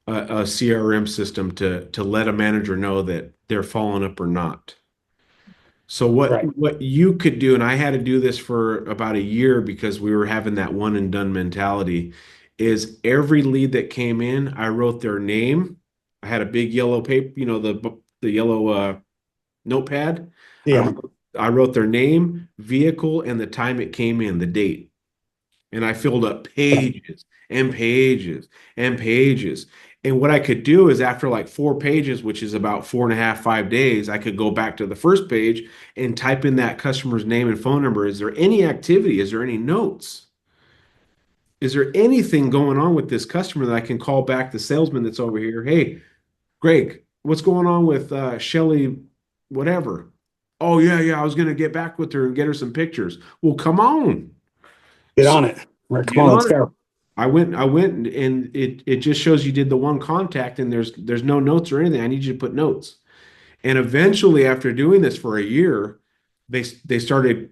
a CRM system to let a manager know that they're following up or not. So what Right. what you could do, and I had to do this for about a year because we were having that one and done mentality, is every lead that came in, I wrote their name. I had a big yellow paper, the yellow notepad. I Yeah. wrote, I wrote their name, vehicle, and the time it came in, the date. And I filled up pages and pages and pages. And what I could do is after like 4 pages, which is about 4.5, 5 days, I could go back to the first page and type in that customer's name and phone number. Is there any activity? Is there any notes? is there anything going on with this customer that I can call back the salesman that's over here? Hey, Greg, what's going on with Shelly, whatever? Oh, yeah, yeah, I was going to get back with her and get her some pictures. Well, come on. Get So on it. Right, come get on, let's on it. go. I went and it just shows you did the one contact and there's no notes or anything. I need you to put notes. And eventually, after doing this for a year, they started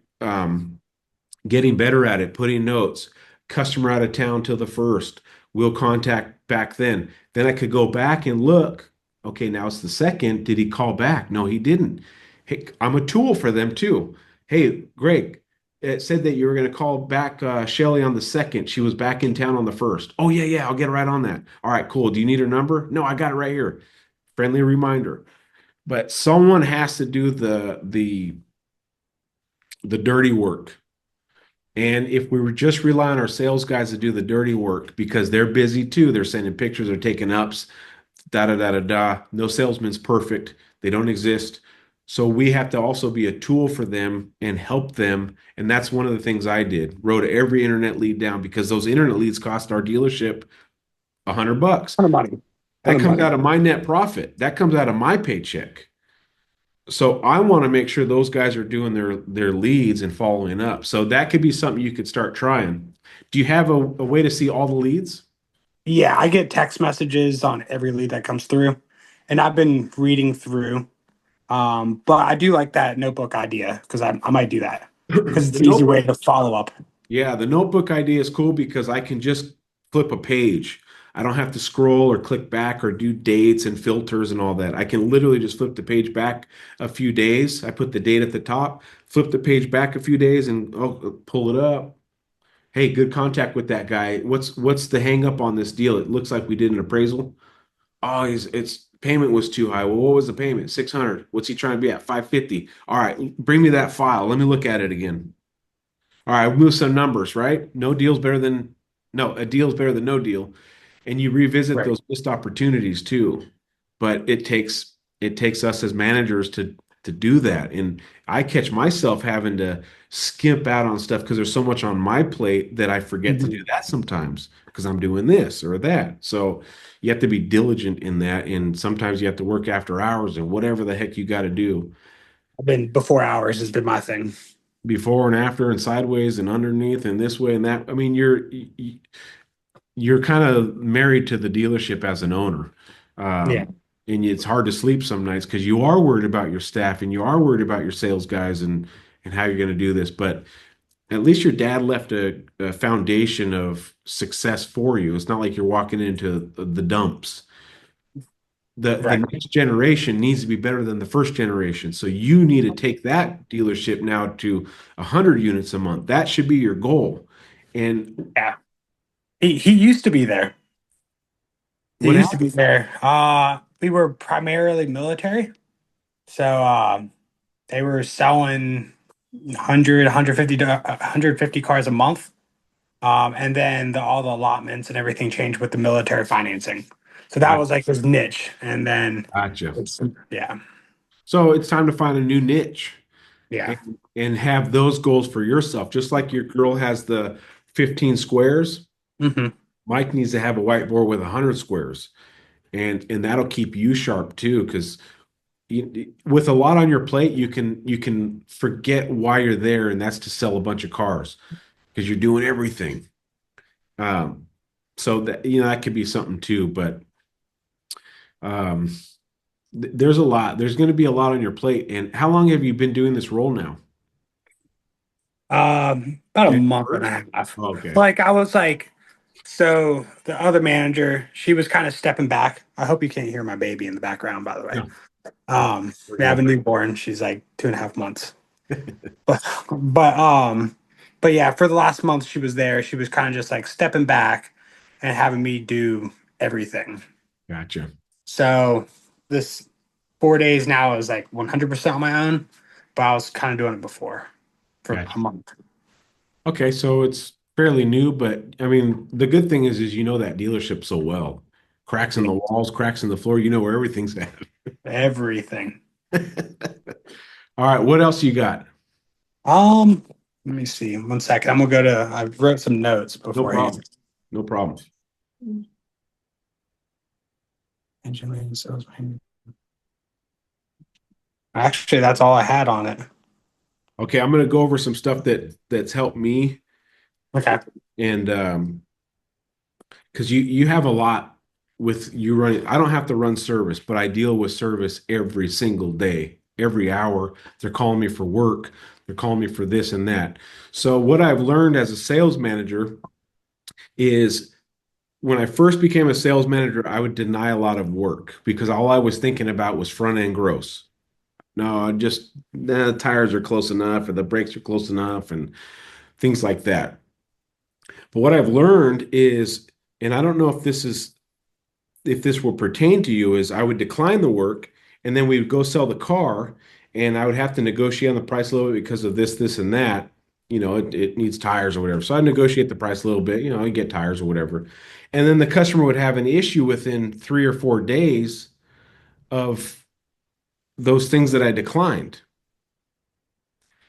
getting better at it, putting notes. Customer out of town till the first. We'll contact back then. Then I could go back and look. Okay, now it's the second. Did he call back? No, he didn't. Hey, I'm a tool for them too. Hey, Greg, it said that you were going to call back Shelly on the second. She was back in town on the first. Oh, yeah, yeah, I'll get right on that. All right, cool. Do you need her number? No, I got it right here. Friendly reminder. But someone has to do the dirty work. And if we were just rely on our sales guys to do the dirty work because they're busy too, they're sending pictures, they're taking ups, da da da da da. No salesman's perfect. They don't exist. So we have to also be a tool for them and help them. And that's one of the things I did. Wrote every internet lead down because those internet leads cost our dealership $100. Ton of money. Ton That of comes money. out of my net profit. That comes out of my paycheck. So I want to make sure those guys are doing their leads and following up. So that could be something you could start trying. Do you have a way to see all the leads? Yeah, I get text messages on every lead that comes through, and I've been reading through. But I do like that notebook idea because I might do that because it's The an easy way notebook. to follow up. Yeah, the notebook idea is cool because I can just flip a page. I don't have to scroll or click back or do dates and filters and all that. I can literally just flip the page back a few days. I put the date at the top, flip the page back a few days and pull it up. Hey, good contact with that guy. What's the hang up on this deal? It looks like we did an appraisal. Oh, it's payment was too high. Well, what was the payment? 600. What's he trying to be at? 550. All right, bring me that file. Let me look at it again. All right, move some numbers, right? No deal's better than no, a deal's better than no deal. And you revisit Right. those missed opportunities too. But it takes us as managers to do that. And I catch myself having to skimp out on stuff because there's so much on my plate that I forget to do Mhm. that sometimes because I'm doing this or that. So you have to be diligent in that. And sometimes you have to work after hours and whatever the heck you got to do I've been before hours has been my thing. before and after and sideways and underneath and this way and that. I mean, you're kind of married to the dealership as an owner. Yeah. And it's hard to sleep some nights because you are worried about your staff and you are worried about your sales guys and how you're going to do this. But at least your dad left a foundation of success for you. It's not like you're walking into the dumps. The Right. next generation needs to be better than the first generation. So you need to take that dealership now to 100 units a month. That should be your goal. And Yeah. He used to be there. He what used to happened? be there. We were primarily military, so they were selling 100, 150 cars a month. And then all the allotments and everything changed with the military financing. So that was like his niche. And then Gotcha. it's, yeah, So it's time to find a new niche yeah. and have those goals for yourself. Just like your girl has the 15 squares, Hmm. Mike needs to have a whiteboard with 100 squares. And that'll keep you sharp too, because with a lot on your plate, you can forget why you're there, and that's to sell a bunch of cars because you're doing everything. Um, so that that could be something too, but um, there's a lot. There's going to be a lot on your plate. And how long have you been doing this role now? About a January month and 1st? a half. Oh, okay. Like I was like, so the other manager, she was kind of stepping back. I hope you can't hear my baby in the background, by the way. No, we're We have good. a newborn. She's like 2.5 months. But but um but yeah, for the last month she was there. She was kind of just like stepping back and having me do everything. Gotcha. So this 4 days now is like 100% on my own, but I was kind of doing it before for a Gotcha. month. Okay, so it's fairly new, but I mean, the good thing is you know that dealership so well. Cracks in Yeah, the walls, cracks in the floor, you know where everything's at. everything. All right, what else you got? Um, Let me see. 1 second. I'm gonna go to. I wrote some notes No beforehand. problem. No problem. Engineering sales. Actually, that's all I had on it. Okay, I'm going to go over some stuff that's helped me, Okay. and because you have a lot with you running. I don't have to run service, but I deal with service every single day, every hour. They're calling me for work. They're calling me for this and that. So what I've learned as a sales manager is when I first became a sales manager, I would deny a lot of work because all I was thinking about was front end gross. No, just the tires are close enough, or the brakes are close enough, and things like that. But what I've learned is, and I don't know if this will pertain to you, is I would decline the work, and then we would go sell the car, and I would have to negotiate on the price a little bit because of this, and that. It needs tires or whatever. So I negotiate the price a little bit. I get tires or whatever, and then the customer would have an issue within 3 or 4 days of those things that I declined.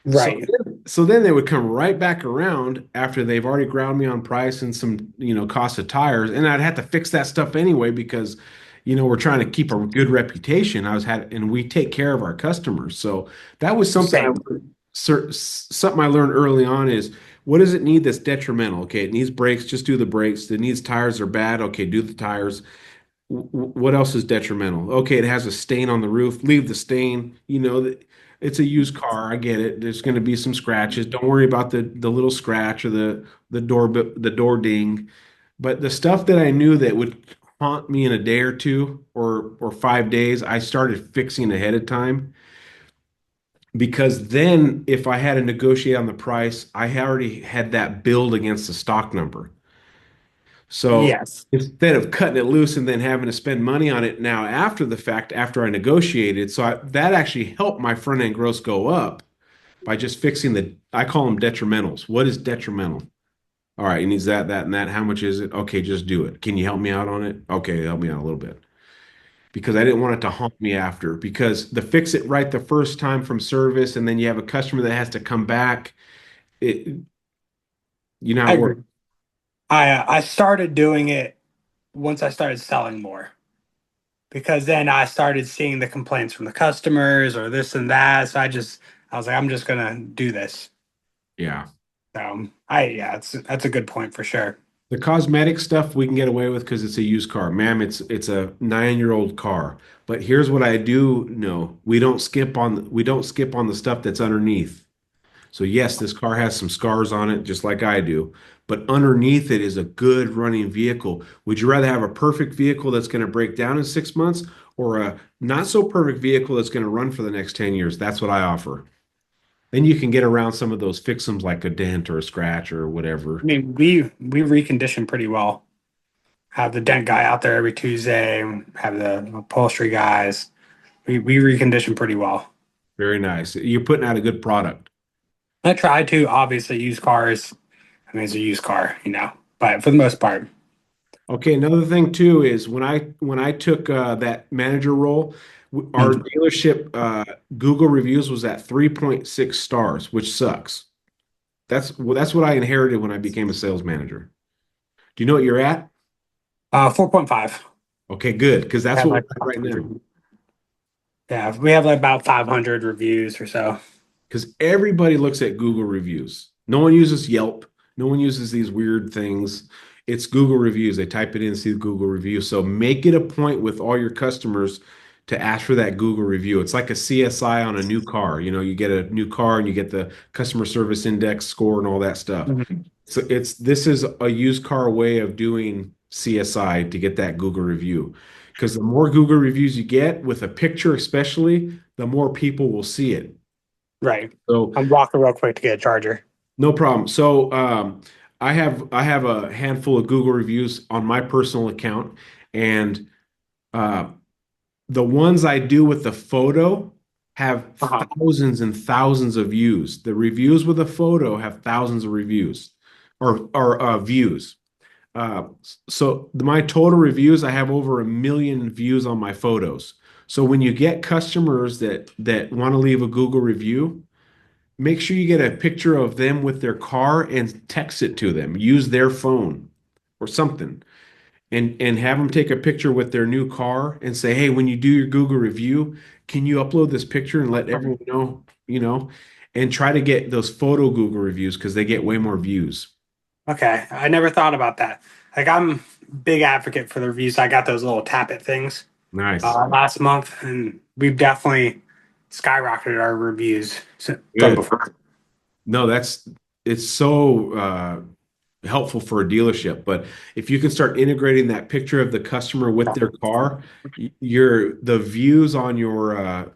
So, Right. so then they would come right back around after they've already ground me on price and some, cost of tires, and I'd have to fix that stuff anyway because, we're trying to keep a good reputation. And we take care of our customers. So that was something Same. something I learned early on is what does it need that's detrimental? Okay, it needs brakes, just do the brakes. It needs tires, they're bad. Okay, do the tires. What else is detrimental? Okay, it has a stain on the roof. Leave the stain. It's a used car. I get it. There's going to be some scratches. Don't worry about the little scratch or the door ding. But the stuff that I knew that would haunt me in a day or two or 5 days, I started fixing ahead of time because then if I had to negotiate on the price, I already had that build against the stock number. So Yes. instead of cutting it loose and then having to spend money on it now after the fact, after I negotiated, that actually helped my front end gross go up by just fixing I call them detrimentals. What is detrimental? All right, it needs that, that, and that. How much is it? Okay, just do it. Can you help me out on it? Okay, help me out a little bit. Because I didn't want it to haunt me after. Because the fix it right the first time from service, and then you have a customer that has to come back. It, you know how I it works. agree. I started doing it once I started selling more because then I started seeing the complaints from the customers or this and that. So I was like, I'm just gonna do this. Yeah. So yeah, that's a good point for sure. The cosmetic stuff we can get away with because it's a used car. Ma'am, it's a 9-year-old car. But here's what I do know. We don't skip on the stuff that's underneath. So yes, this car has some scars on it, just like I do. But underneath it is a good running vehicle. Would you rather have a perfect vehicle that's going to break down in 6 months or a not so perfect vehicle that's going to run for the next 10 years? That's what I offer. Then you can get around some of those fix-ems like a dent or a scratch or I whatever. mean, we recondition pretty well. Have the dent guy out there every Tuesday. Have the upholstery guys. We recondition pretty well. Very nice. You're putting out a good product. I try to obviously use cars. I mean, it's a used car, but for the most part, Okay, another thing too is when I took that manager role, our Mhm. dealership Google reviews was at 3.6 stars, which sucks. That's what I inherited when I became a sales manager. Do you know what you're at? 4.5. Okay, good, because that's Have what like we're at right now. 500. Yeah, we have like about 500 reviews or so. Because everybody looks at Google reviews. No one uses Yelp. No one uses these weird things. It's Google reviews. They type it in and see the Google review. So make it a point with all your customers to ask for that Google review. It's like a CSI on a new car. You get a new car and you get the customer service index score and all that stuff. Mhm. So this is a used car way of doing CSI to get that Google review. Because the more Google reviews you get with a picture, especially, the more people will see it. Right. So I'm walking real quick to get a charger. no problem. So I have a handful of Google reviews on my personal account, and uh, the ones I do with the photo have Uh-huh. thousands and thousands of views. The reviews with a photo have thousands of reviews or views. So my total reviews, I have over 1 million views on my photos. So when you get customers that want to leave a Google review, make sure you get a picture of them with their car and text it to them. Use their phone. or something, and have them take a picture with their new car and say, hey, when you do your Google review, can you upload this picture and let everyone know, and try to get those photo Google reviews because they get way more views. Okay, I never thought about that. Like I'm big advocate for the reviews. I got those little tap it things Nice. last month, and we've definitely skyrocketed our reviews from Good. before. No, it's so helpful for a dealership. But if you can start integrating that picture of the customer with their car, the views on your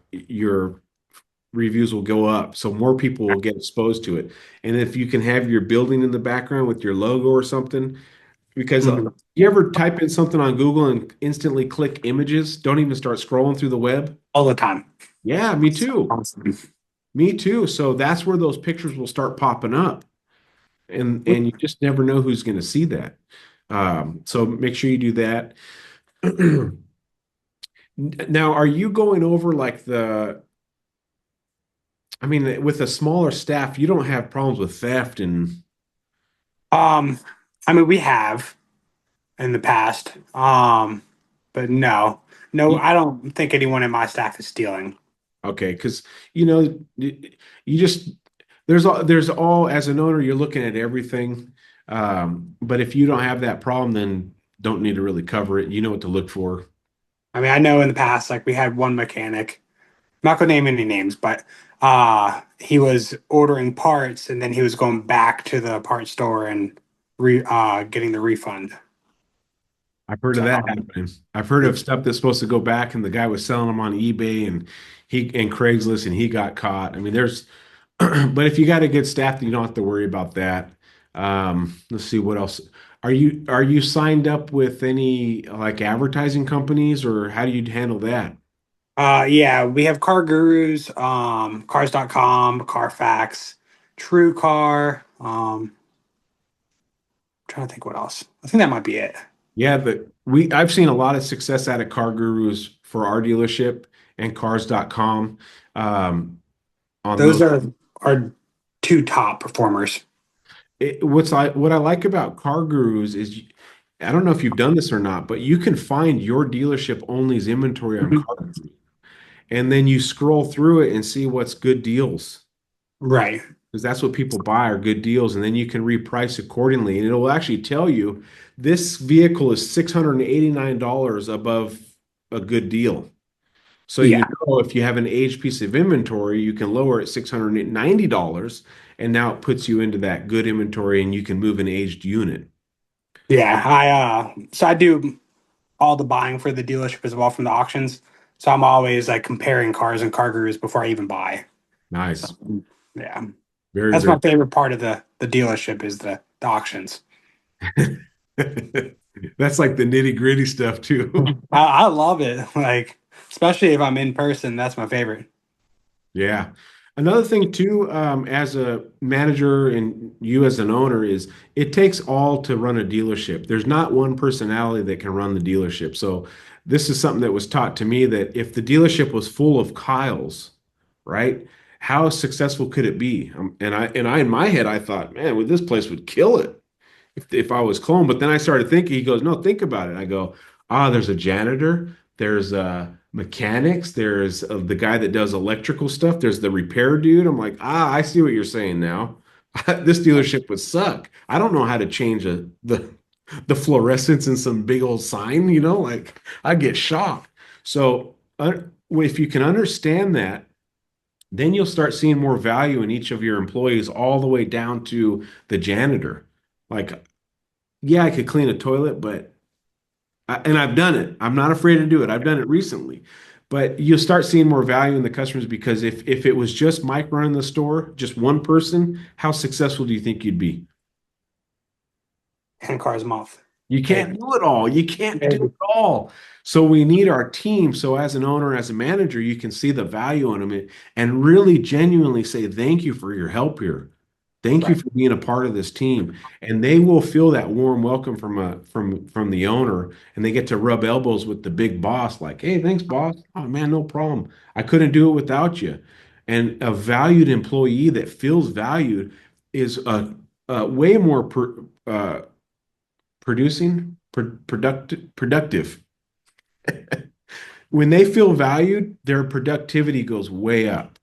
reviews will go up, so more people will get exposed to it. And if you can have your building in the background with your logo or something, because Mhm. you ever type in something on Google and instantly click images, don't even start scrolling through the web? All the time. Yeah, me too. Awesome. Me too. So that's where those pictures will start popping up. And you just never know who's going to see that. So make sure you do that. Now, are you going over like I mean, with a smaller staff, you don't have problems with theft and Um, I mean, we have in the past, but no, I don't think anyone in my staff is stealing. okay, because you just there's all as an owner, you're looking at everything. But if you don't have that problem, then don't need to really cover it. You know what to look for. I mean, I know in the past, like we had one mechanic. I'm not gonna name any names, but he was ordering parts and then he was going back to the parts store and getting the refund. I've heard of So that happening. I've heard of stuff that's supposed to go back, and the guy was selling them on eBay and Craigslist, and he got caught. I mean, there's, but if you got a good staff, you don't have to worry about that. Let's see what else. Are you signed up with any like advertising companies, or how do you handle that? yeah, we have Car Gurus, cars.com, Carfax, True Car, trying to think what else. I think that might be it. Yeah, but I've seen a lot of success out of Car Gurus for our dealership and cars.com on Those those. are our two top performers. What I like about Car Gurus is I don't know if you've done this or not, but you can find your dealership only's inventory on Mhm. Car Gurus, and then you scroll through it and see what's good deals Right. because that's what people buy are good deals, and then you can reprice accordingly, and it'll actually tell you this vehicle is $689 above a good deal. So Yeah. if you have an aged piece of inventory, you can lower it $690, and now it puts you into that good inventory, and you can move an aged unit. Yeah. I do all the buying for the dealership as well from the auctions. So I'm always like comparing cars and car gurus before I even buy. So Nice. yeah. Very, That's my very. favorite part of the dealership is the auctions. That's like the nitty gritty stuff too. I love it. Like, especially if I'm in person, that's my favorite. Yeah. Another thing too, as a manager and you as an owner, is it takes all to run a dealership. There's not one personality that can run the dealership. So this is something that was taught to me that if the dealership was full of Kyles, right? How successful could it be? And I in my head I thought, man, well, this place would kill it if I was clone. But then I started thinking, he goes, no, think about it. I go, there's a janitor, there's mechanics, there's the guy that does electrical stuff, there's the repair dude. I'm like, I see what you're saying now. This dealership would suck. I don't know how to change the fluorescence in some big old sign, like I get shocked. So if you can understand that, then you'll start seeing more value in each of your employees all the way down to the janitor. Like yeah, I could clean a toilet, and I've done it. I'm not afraid to do it. I've done it recently. But you'll start seeing more value in the customers because if it was just Mike running the store, just one person, how successful do you think you'd be? 10 cars a month. You Maybe. can't do it all. You can't do Maybe. it all. So we need our team. So as an owner, as a manager, you can see the value in them and really genuinely say, thank you for your help here. Thank you Right. for being a part of this team. And they will feel that warm welcome from the owner, and they get to rub elbows with the big boss, like, hey, thanks, boss. Oh man, no problem. I couldn't do it without you. And a valued employee that feels valued is a way more productive. When they feel valued, their productivity goes way up.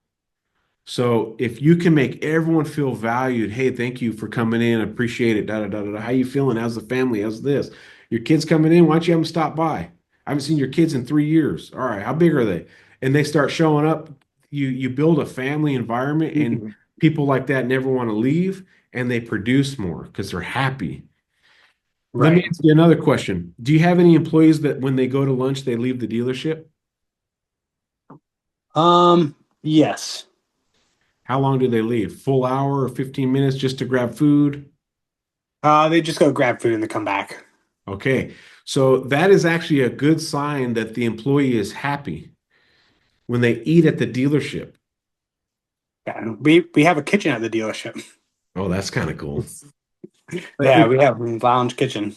So if you can make everyone feel valued, hey, thank you for coming in, appreciate it, da da da da. How you feeling? How's the family? How's this? Your kids coming in? Why don't you have them stop by? I haven't seen your kids in 3 years. All right, how big are they? And they start showing up. You build a family environment, and Mhm. people like that never want to leave, and they produce more because they're happy. Let me Right. ask you another question. Do you have any employees that when they go to lunch, they leave the dealership? Yes. How long do they leave? Full hour or 15 minutes just to grab food? They just go grab food and they come back. Okay. So that is actually a good sign that the employee is happy when they eat at the dealership. Yeah. We have a kitchen at the dealership. Oh, that's kind of cool. But Yeah, we have a lounge kitchen.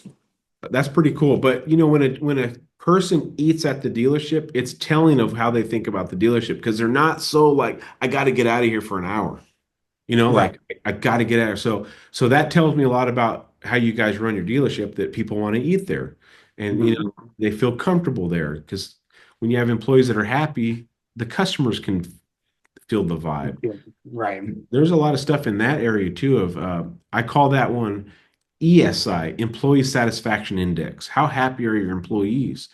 that's pretty cool. But you know, when a person eats at the dealership, it's telling of how they think about the dealership because they're not so like, I got to get out of here for an hour. You know, Right. like I got to get out of here. So that tells me a lot about how you guys run your dealership, that people want to eat there. And you Mhm. know, they feel comfortable there because when you have employees that are happy, the customers can feel the vibe. Yeah. Right. There's a lot of stuff in that area too of I call that one ESI, Employee Satisfaction Index. How happy are your employees?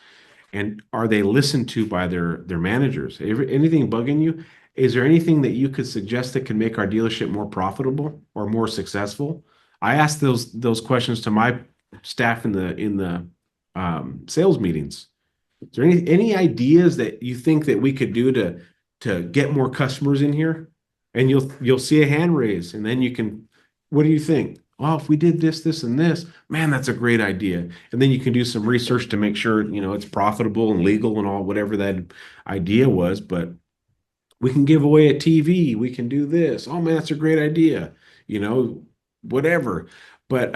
And are they listened to by their managers? Anything bugging you? Is there anything that you could suggest that can make our dealership more profitable or more successful? I ask those questions to my staff in the sales meetings. Is there any ideas that you think that we could do to get more customers in here? And you'll see a hand raise, and then you can, what do you think? Well, if we did this, this, and this, man, that's a great idea. And then you can do some research to make sure, you know, it's profitable and legal and all whatever that idea was. But we can give away a TV. We can do this. Oh man, that's a great idea. You know, whatever. But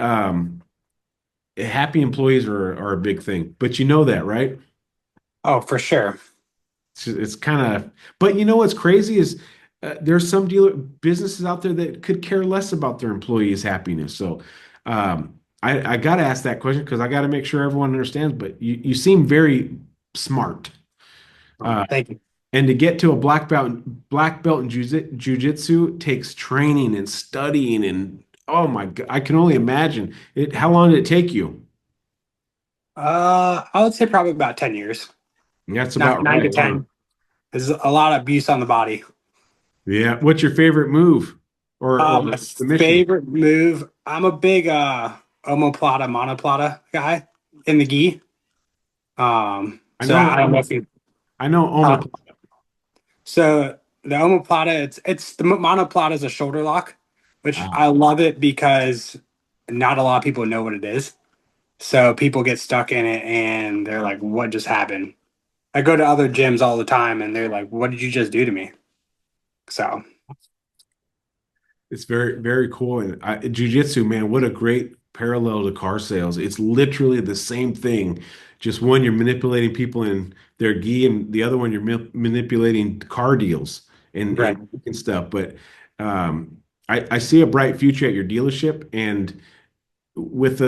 happy employees are a big thing. But you know that, right? Oh, for sure. It's kind of, but you know what's crazy is there's some dealer businesses out there that could care less about their employees' happiness. So I got to ask that question because I got to make sure everyone understands. But you seem very smart, uh, Thank you. and to get to a black belt in jujitsu takes training and studying and oh my God, I can only imagine it. How long did it take you? I would say probably about 10 years. That's Not about nine to right, huh? 10. There's a lot of abuse on the body. Yeah. What's your favorite move or My submission? favorite move. I'm a big omoplata monoplata guy in the gi. I So know I don't know if you I know uh, Omaha. so the omoplata, it's the monoplata is a shoulder lock, which Ah, I love it because not a lot of people know what it is. So people get stuck in it and they're like, what just happened? I go to other gyms all the time and they're like, what did you just do to me? So it's very, very cool. And jujitsu, man, what a great parallel to car sales. It's literally the same thing. Just one, you're manipulating people in their gi, and the other one, you're manipulating car deals right. and stuff. But I see a bright future at your dealership. And with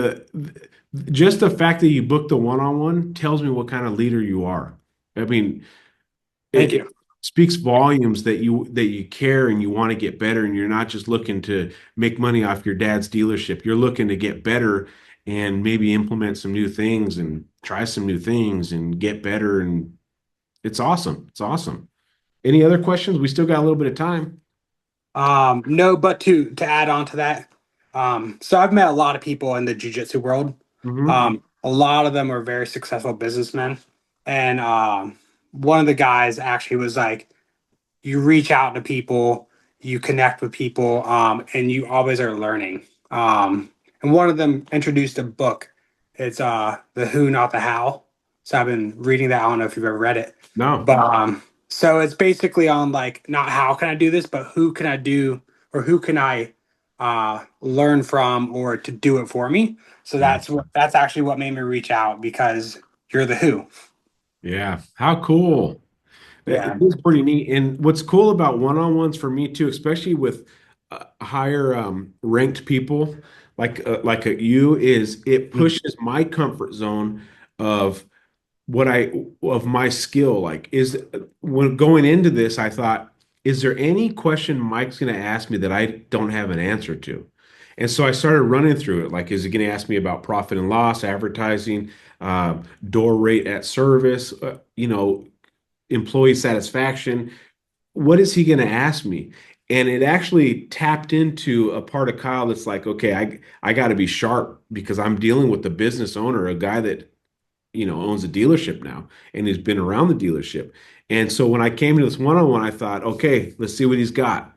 just the fact that you booked the one-on-one tells me what kind of leader you are. I mean, Thank it you. speaks volumes that you care and you want to get better and you're not just looking to make money off your dad's dealership. You're looking to get better and maybe implement some new things and try some new things and get better and it's awesome. It's awesome. Any other questions? We still got a little bit of time. No, but to add on to that, so I've met a lot of people in the jujitsu world. Hmm. A lot of them are very successful businessmen, and one of the guys actually was like, you reach out to people, you connect with people, and you always are learning. And one of them introduced a book. It's the Who, Not the How. So I've been reading that. I don't know if you've ever read it, No. but so it's basically on like not how can I do this, but who can I do or who can I learn from or to do it for me. So Yeah. that's actually what made me reach out because you're the who. Yeah. How cool. It Yeah. is pretty neat. And what's cool about one-on-ones for me too, especially with higher ranked people, like a you is it Mhm. pushes my comfort zone of what I of my skill. Like is when going into this, I thought, is there any question Mike's going to ask me that I don't have an answer to? And so I started running through it. Like, is he going to ask me about profit and loss, advertising, door rate at service, employee satisfaction? What is he going to ask me? And it actually tapped into a part of Kyle that's like, okay, I got to be sharp because I'm dealing with the business owner, a guy that owns a dealership now and has been around the dealership. And so when I came to this one-on-one, I thought, okay, let's see what he's got.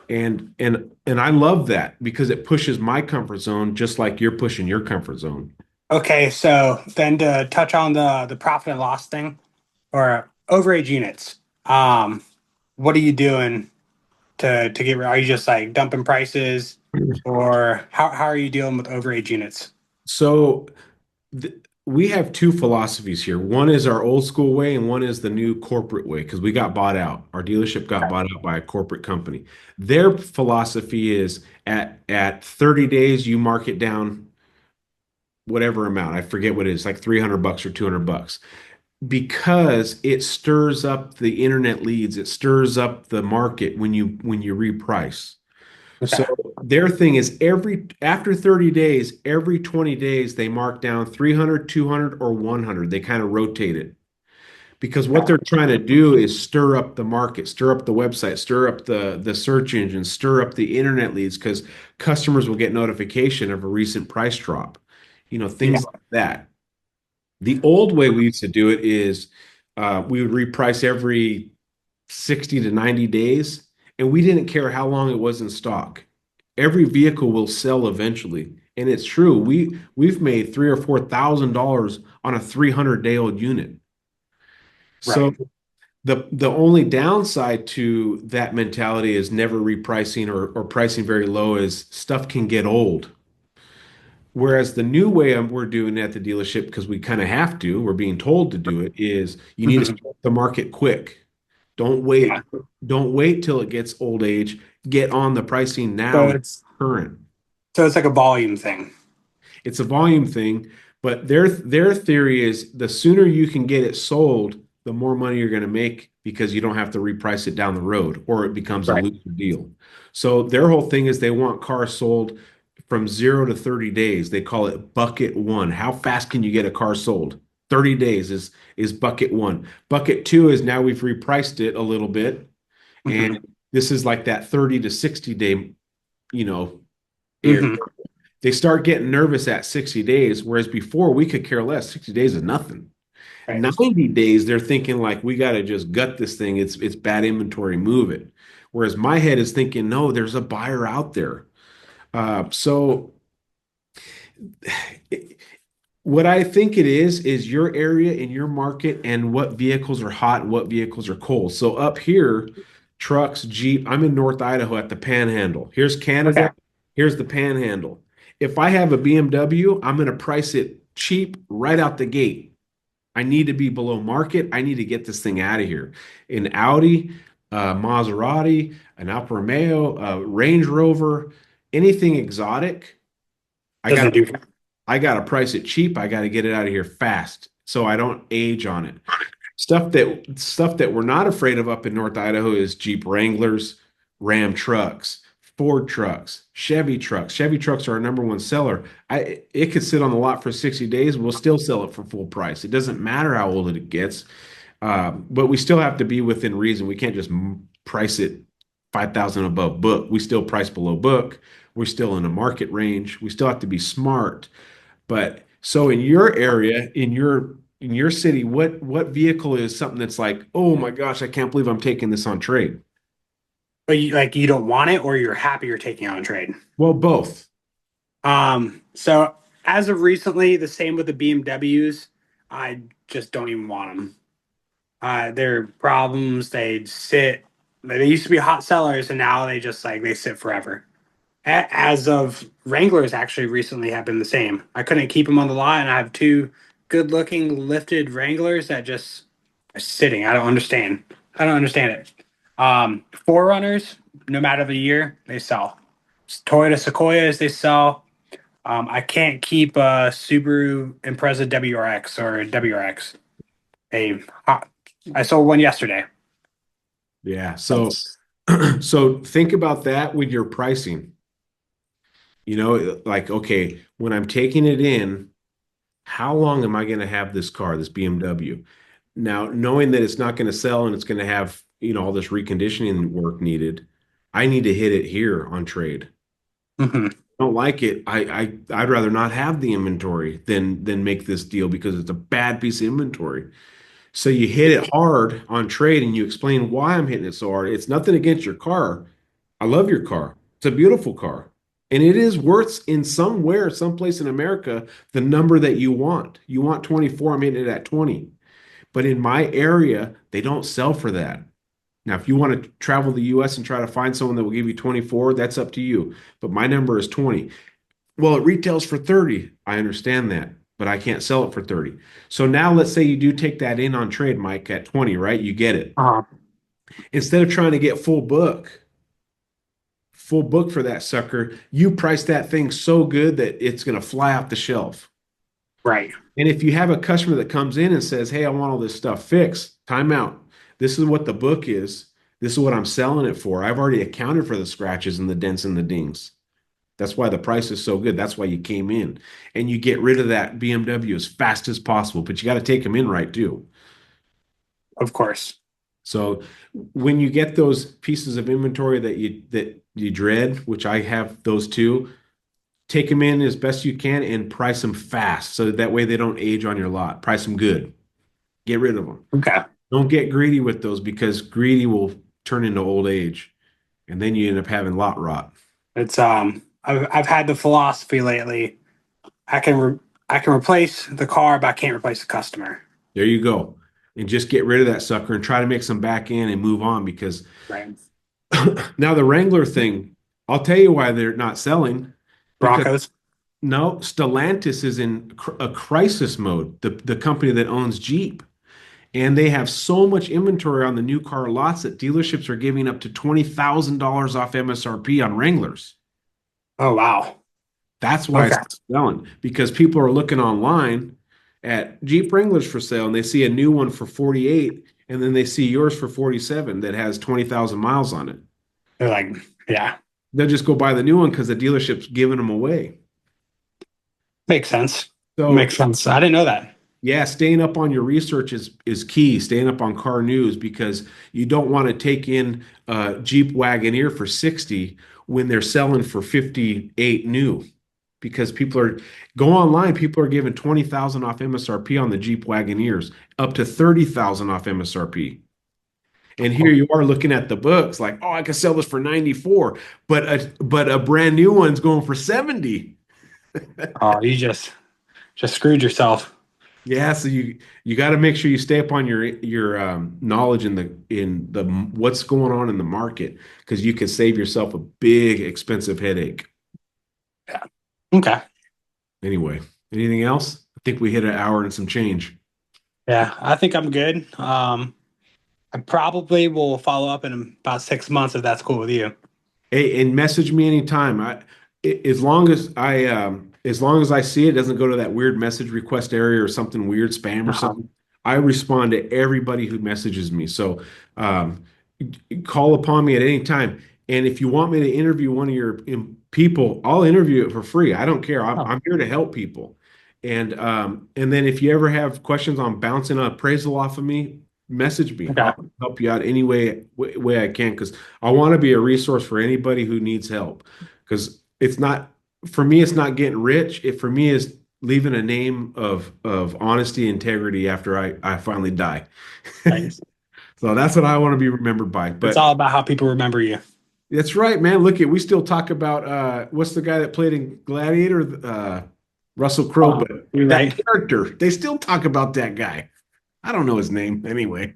And I love that because it pushes my comfort zone just like you're pushing your comfort zone. Okay, so then to touch on the profit and loss thing or overage units, what are you doing to get? Are you just like dumping prices, or how are you dealing with overage units? So th we have two philosophies here. One is our old school way, and one is the new corporate way because we got bought out. Our dealership got bought out by a corporate company. Their philosophy is at 30 days, you mark it down whatever amount. I forget what it is, like 300 bucks or 200 bucks. Because it stirs up the internet leads, it stirs up the market when you reprice. So Okay, their thing is every after 30 days, every 20 days they mark down 300, 200, or 100. They kind of rotate it because what they're trying to do is stir up the market, stir up the website, stir up the search engine, stir up the internet leads because customers will get notification of a recent price drop. yeah, Things like that. The old way we used to do it is we would reprice every 60 to 90 days, and we didn't care how long it was in stock. Every vehicle will sell eventually. And it's true. We've made three or four thousand dollars on a 300-day-old unit. So right. the only downside to that mentality is never repricing or pricing very low is stuff can get old. Whereas the new way we're doing it at the dealership, because we kind of have to, we're being told to do it, is you need to Mhm. start the market quick. Don't Yeah, wait. Don't wait till it gets old age. Get on the pricing so now, it's current. so it's like a volume thing. It's a volume thing, but their theory is the sooner you can get it sold, the more money you're going to make because you don't have to reprice it down the road or it becomes a Right. loser deal. So their whole thing is they want cars sold from 0 to 30 days. They call it bucket one. How fast can you get a car sold? 30 days is bucket one. Bucket two is now we've repriced it a little bit, and Hmm. this is like that 30 to 60 day, you know, air. Hmm. They start getting nervous at 60 days, whereas before we could care less. 60 days is nothing. Right. 90 days, they're thinking like we got to just gut this thing. It's bad inventory, move it. Whereas my head is thinking, no, there's a buyer out there. So what I think it is your area in your market and what vehicles are hot and what vehicles are cold. So up here, trucks, Jeep, I'm in North Idaho at the Panhandle. Here's Okay. Canada, here's the Panhandle. If I have a BMW, I'm going to price it cheap right out the gate. I need to be below market. I need to get this thing out of here. An Audi, Maserati, an Alfa Romeo, Range Rover, anything exotic, I got Doesn't do. I got to price it cheap. I got to get it out of here fast so I don't age on it. Stuff that we're not afraid of up in North Idaho is Jeep Wranglers, Ram trucks, Ford trucks, Chevy trucks. Chevy trucks are our number one seller. It could sit on the lot for 60 days. We'll still sell it for full price. It doesn't matter how old it gets, but we still have to be within reason. We can't just price it 5,000 above book. We still price below book. We're still in a market range. We still have to be smart. But so in your area, in your city, what vehicle is something that's like, oh my gosh, I can't believe I'm taking this on trade? But you don't want it, or you're happy you're taking on a trade. Well, both. So as of recently, the same with the BMWs. I just don't even want them. They're problems. They sit. They used to be hot sellers, and now they just like they sit forever. As of Wranglers, actually recently have been the same. I couldn't keep them on the lot, and I have two good-looking lifted Wranglers that just are sitting. I don't understand. I don't understand it. Forerunners, no matter the year, they sell. Toyota Sequoias, they sell. I can't keep a Subaru Impreza WRX or WRX. A hot, I sold one yesterday. Yeah. So think about that with your pricing. Like, okay, when I'm taking it in, how long am I going to have this car, this BMW? Now, knowing that it's not going to sell and it's going to have, all this reconditioning work needed, I need to hit it here on trade. Hmm. Don't like it. I'd rather not have the inventory than make this deal because it's a bad piece of inventory. So you hit it hard on trade and you explain why I'm hitting it so hard. It's nothing against your car. I love your car. It's a beautiful car. And it is worth in somewhere, someplace in America, the number that you want. You want 24, I'm hitting it at 20. But in my area, they don't sell for that. Now, if you want to travel the US and try to find someone that will give you 24, that's up to you. But my number is 20. Well, it retails for 30. I understand that, but I can't sell it for 30. So now let's say you do take that in on trade, Mike, at 20, right? You get it. Uh-huh. Instead of trying to get full book for that sucker, you price that thing so good that it's going to fly off the shelf. Right. And if you have a customer that comes in and says, "Hey, I want all this stuff fixed, time out. This is what the book is. This is what I'm selling it for. I've already accounted for the scratches and the dents and the dings. That's why the price is so good. That's why you came in. And you get rid of that BMW as fast as possible, but you got to take them in right too. Of course. So when you get those pieces of inventory that you dread, which I have those too, take them in as best you can and price them fast so that way they don't age on your lot. Price them good. Get rid of them. Okay. Don't get greedy with those because greedy will turn into old age and then you end up having lot rot. I've had the philosophy lately. I can replace the car, but I can't replace the customer. There you go. And just get rid of that sucker and try to make some back in and move on because Right. now the Wrangler thing, I'll tell you why they're not selling because Broncos. no, Stellantis is in a crisis mode, the company that owns Jeep. And they have so much inventory on the new car lots that dealerships are giving up to $20,000 off MSRP on Wranglers. Oh wow. That's why it's Okay. not selling because people are looking online at Jeep Wranglers for sale and they see a new one for 48 and then they see yours for 47 that has 20,000 miles on it. They're like, yeah, They'll just go buy the new one because the dealership's giving them away. makes sense. So Makes sense. I didn't know that. yeah, staying up on your research is key. Staying up on car news because you don't want to take in a Jeep Wagoneer for 60 when they're selling for 58 new. Because go online, people are giving 20,000 off MSRP on the Jeep Wagoneers, up to 30,000 off MSRP. And here you are looking at the books like, oh, I could sell this for 94, but a brand new one's going for 70. Oh, you just screwed yourself. Yeah, so you got to make sure you stay up on your knowledge in the what's going on in the market because you can save yourself a big expensive headache. Yeah. Okay. Anyway, anything else? I think we hit an hour and some change. Yeah, I think I'm good. I probably will follow up in about 6 months if that's cool with you. Hey, and message me anytime. As long as I see it doesn't go to that weird message request area or something weird, spam or Uh-huh. something. I respond to everybody who messages me. So um, call upon me at any time. And if you want me to interview one of your people, I'll interview it for free. I don't care. I'm, Oh, I'm here to help people. And then if you ever have questions on bouncing an appraisal off of me, message me. okay. I'll help you out any way I can because I want to be a resource for anybody who needs help. Because it's not for me, it's not getting rich. It for me is leaving a name of honesty, integrity after I finally die. Thanks. So that's what I want to be remembered by. It's But all about how people remember you. that's right, man. Look at we still talk about what's the guy that played in Gladiator? Russell Crowe, Oh, but you're that right. character, they still talk about that guy. I don't know his name anyway.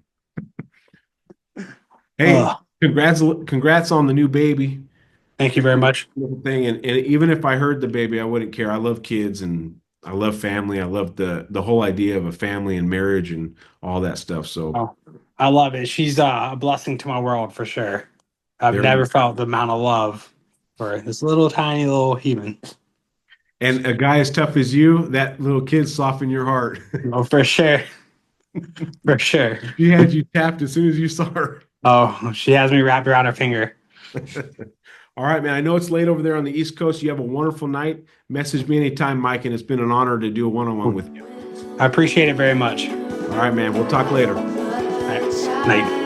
Hey, Oh, congrats on the new baby. thank you very much. Little thing, and even if I heard the baby, I wouldn't care. I love kids and I love family. I love the whole idea of a family and marriage and all that stuff. So Oh, I love it. She's a blessing to my world for sure. I've there we never go. felt the amount of love for this little tiny little human. And a guy as tough as you, that little kid softened your heart. Oh, for sure. For sure. She had you tapped as soon as you saw her. Oh, she has me wrapped around her finger. All right, man. I know it's late over there on the East Coast. You have a wonderful night. Message me anytime, Mike, and it's been an honor to do a one-on-one with you. I appreciate it very much. All right, man. We'll talk later. All right. Night.